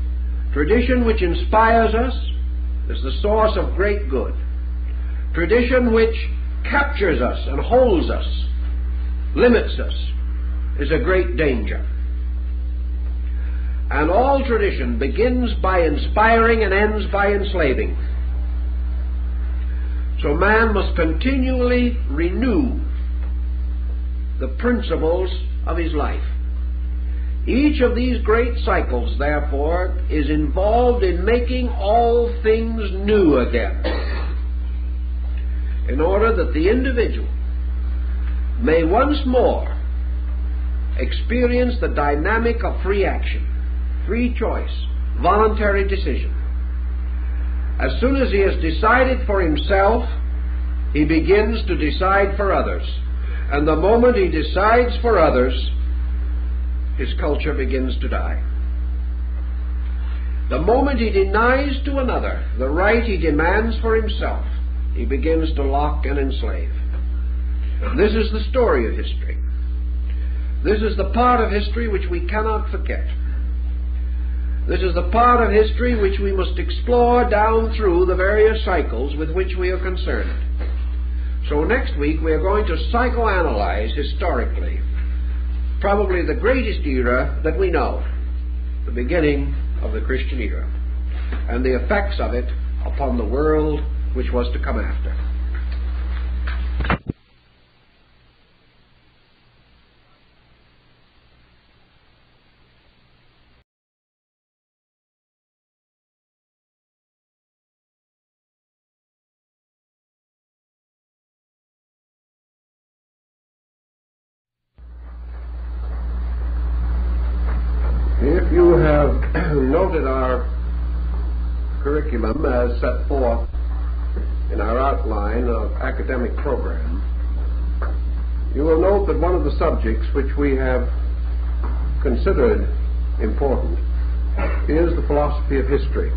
Tradition which inspires us is the source of great good. Tradition which captures us and holds us, limits us, is a great danger. And all tradition begins by inspiring and ends by enslaving. So man must continually renew the principles of his life. Each of these great cycles, therefore, is involved in making all things new again, in order that the individual may once more experience the dynamic of free action, free choice, voluntary decision. As soon as he has decided for himself, he begins to decide for others. And the moment he decides for others, his culture begins to die. The moment he denies to another the right he demands for himself, he begins to lock and enslave. This is the story of history. This is the part of history which we cannot forget. This is the part of history which we must explore down through the various cycles with which we are concerned. So next week we are going to psychoanalyze historically probably the greatest era that we know, the beginning of the Christian era, and the effects of it upon the world which was to come after. You have noted our curriculum as set forth in our outline of academic program. You will note that one of the subjects which we have considered important is the philosophy of history.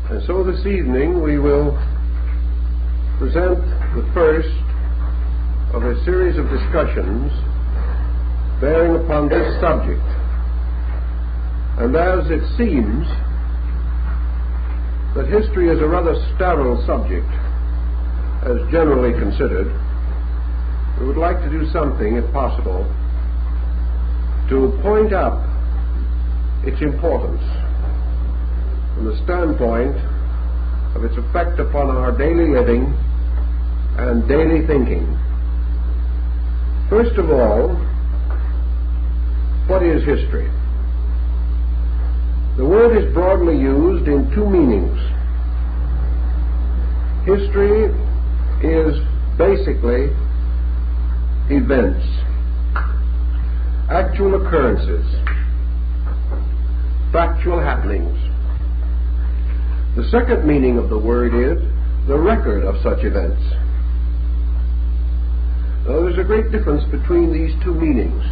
And so this evening we will present the first of a series of discussions bearing upon this subject. And as it seems that history is a rather sterile subject, as generally considered, we would like to do something, if possible, to point up its importance from the standpoint of its effect upon our daily living and daily thinking. First of all, what is history? The word is broadly used in two meanings. History is basically events, actual occurrences, factual happenings. The second meaning of the word is the record of such events. Now, there's a great difference between these two meanings,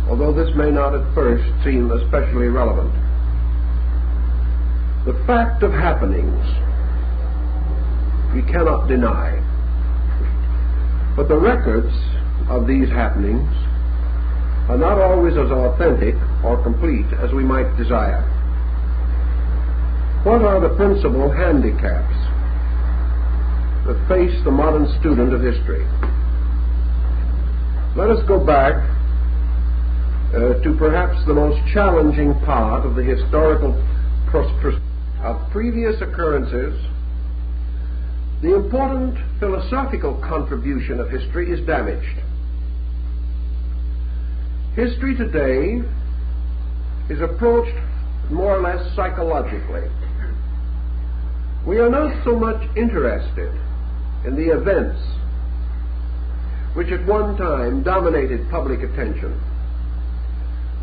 although this may not at first seem especially relevant. The fact of happenings we cannot deny, but the records of these happenings are not always as authentic or complete as we might desire. What are the principal handicaps that face the modern student of history? Let us go back to perhaps the most challenging part of the historical of previous occurrences. The important philosophical contribution of history is damaged. History today is approached more or less psychologically. We are not so much interested in the events which at one time dominated public attention.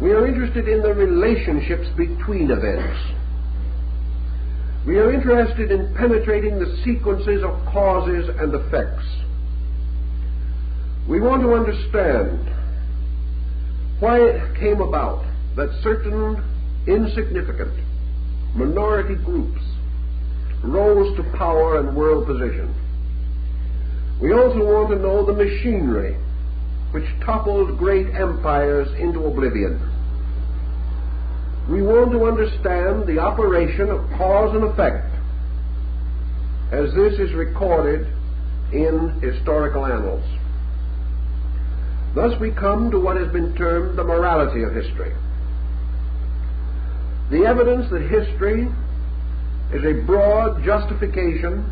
We are interested in the relationships between events. We are interested in penetrating the sequences of causes and effects. We want to understand why it came about that certain insignificant minority groups rose to power and world position. We also want to know the machinery which toppled great empires into oblivion. We want to understand the operation of cause and effect as this is recorded in historical annals. Thus we come to what has been termed the morality of history. The evidence that history is a broad justification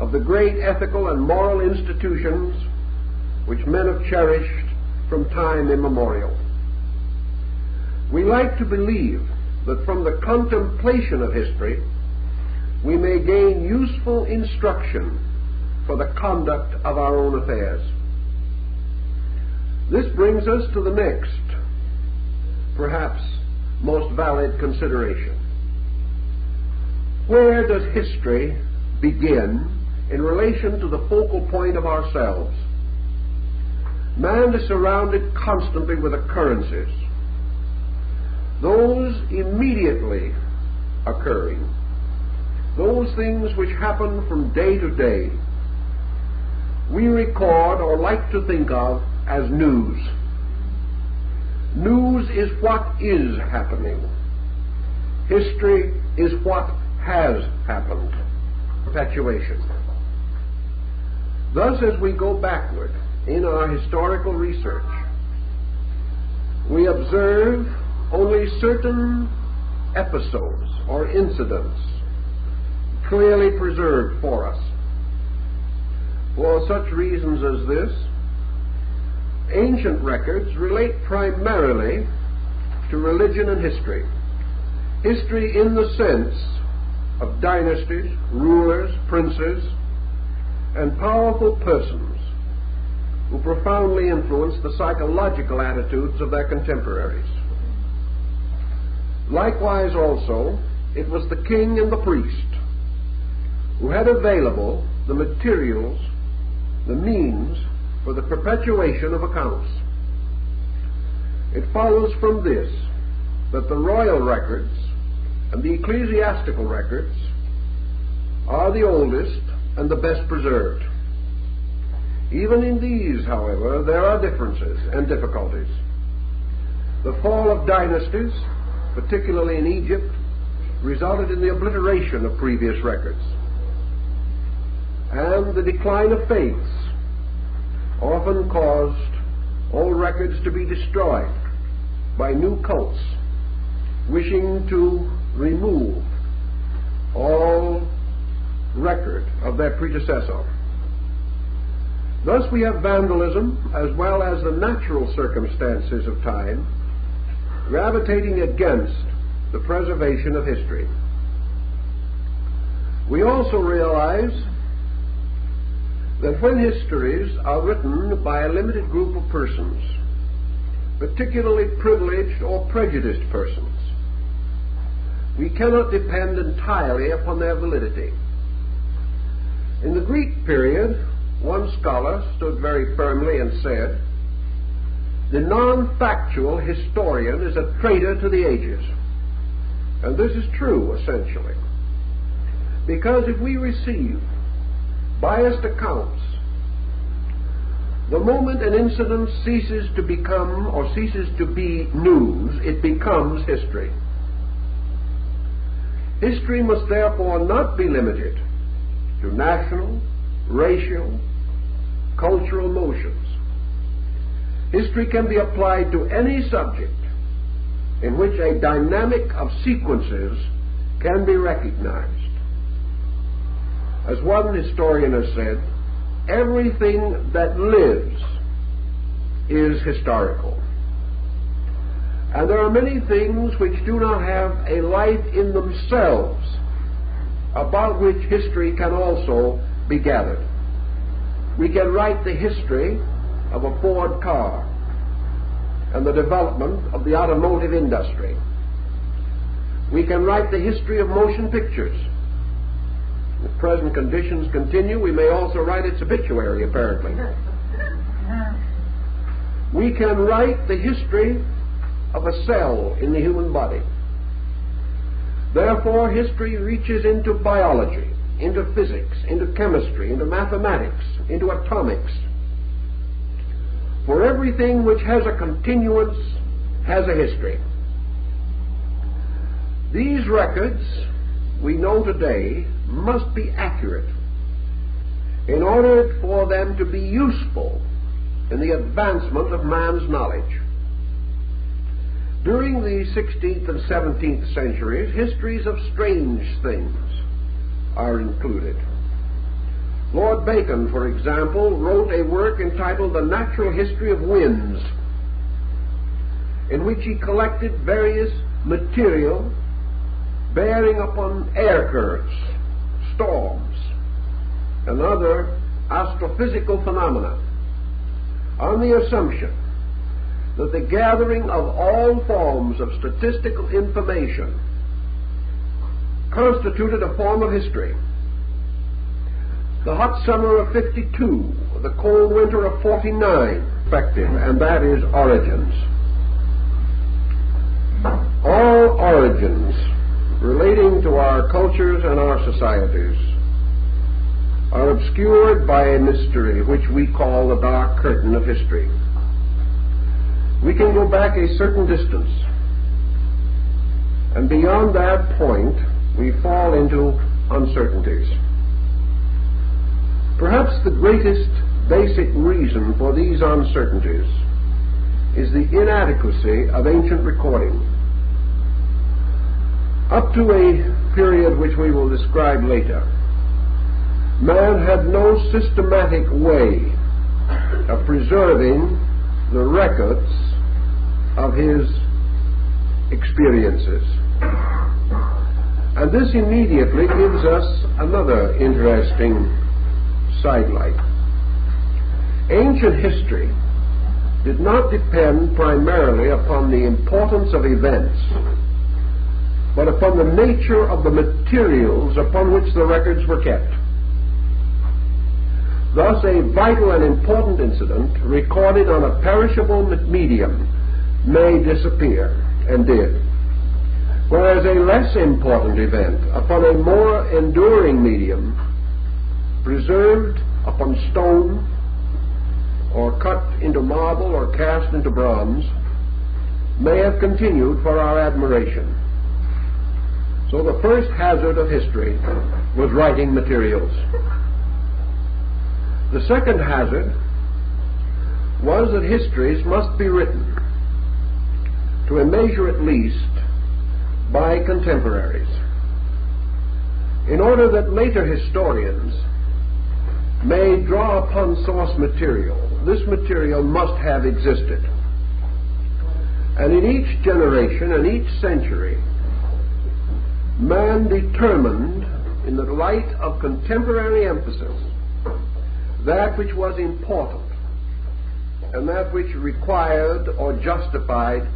of the great ethical and moral institutions which men have cherished from time immemorial. We like to believe that from the contemplation of history we may gain useful instruction for the conduct of our own affairs. This brings us to the next, perhaps most valid consideration. Where does history begin in relation to the focal point of ourselves? Man is surrounded constantly with occurrences, those immediately occurring, those things which happen from day to day, we record or like to think of as news. News is what is happening. History is what has happened. Perpetuation. Thus, as we go backward in our historical research, we observe only certain episodes or incidents clearly preserved for us. For such reasons as this, ancient records relate primarily to religion and history. History in the sense of dynasties, rulers, princes, and powerful persons who profoundly influenced the psychological attitudes of their contemporaries. Likewise also, it was the king and the priest who had available the materials, the means for the perpetuation of accounts. It follows from this that the royal records and the ecclesiastical records are the oldest and the best preserved. Even in these, however, there are differences and difficulties. The fall of dynasties, particularly in Egypt, resulted in the obliteration of previous records. And the decline of faiths often caused old records to be destroyed by new cults wishing to remove all record of their predecessor. Thus we have vandalism as well as the natural circumstances of time gravitating against the preservation of history. We also realize that when histories are written by a limited group of persons, particularly privileged or prejudiced persons, we cannot depend entirely upon their validity. In the Greek period, one scholar stood very firmly and said, "The non-factual historian is a traitor to the ages." And this is true, essentially. Because if we receive biased accounts, the moment an incident ceases to become or ceases to be news, it becomes history. History must therefore not be limited to national, racial, cultural motions. History can be applied to any subject in which a dynamic of sequences can be recognized. As one historian has said, everything that lives is historical. And there are many things which do not have a life in themselves, about which history can also be gathered. We can write the history of a Ford car and the development of the automotive industry. We can write the history of motion pictures. If present conditions continue, we may also write its obituary, apparently. We can write the history of a cell in the human body. Therefore, history reaches into biology, into physics, into chemistry, into mathematics, into atomics. For everything which has a continuance has a history. These records, we know today, must be accurate in order for them to be useful in the advancement of man's knowledge. During the 16th and 17th centuries, histories of strange things are included. Lord Bacon, for example, wrote a work entitled The Natural History of Winds, in which he collected various material bearing upon air currents, storms, and other astrophysical phenomena, on the assumption that the gathering of all forms of statistical information constituted a form of history. The hot summer of 52, the cold winter of 49, effective, and that is origins. All origins relating to our cultures and our societies are obscured by a mystery which we call the dark curtain of history. We can go back a certain distance, and beyond that point we fall into uncertainties. Perhaps the greatest basic reason for these uncertainties is the inadequacy of ancient recording. Up to a period which we will describe later, man had no systematic way of preserving the records of his experiences. And this immediately gives us another interesting sidelight. Ancient history did not depend primarily upon the importance of events, but upon the nature of the materials upon which the records were kept. Thus, a vital and important incident recorded on a perishable medium may disappear, and did, whereas a less important event upon a more enduring medium, preserved upon stone, or cut into marble, or cast into bronze, may have continued for our admiration. So the first hazard of history was writing materials. The second hazard was that histories must be written, to a measure at least, by contemporaries, in order that later historians may draw upon source material. This material must have existed. And in each generation and each century, man determined, in the light of contemporary emphasis, that which was important and that which required or justified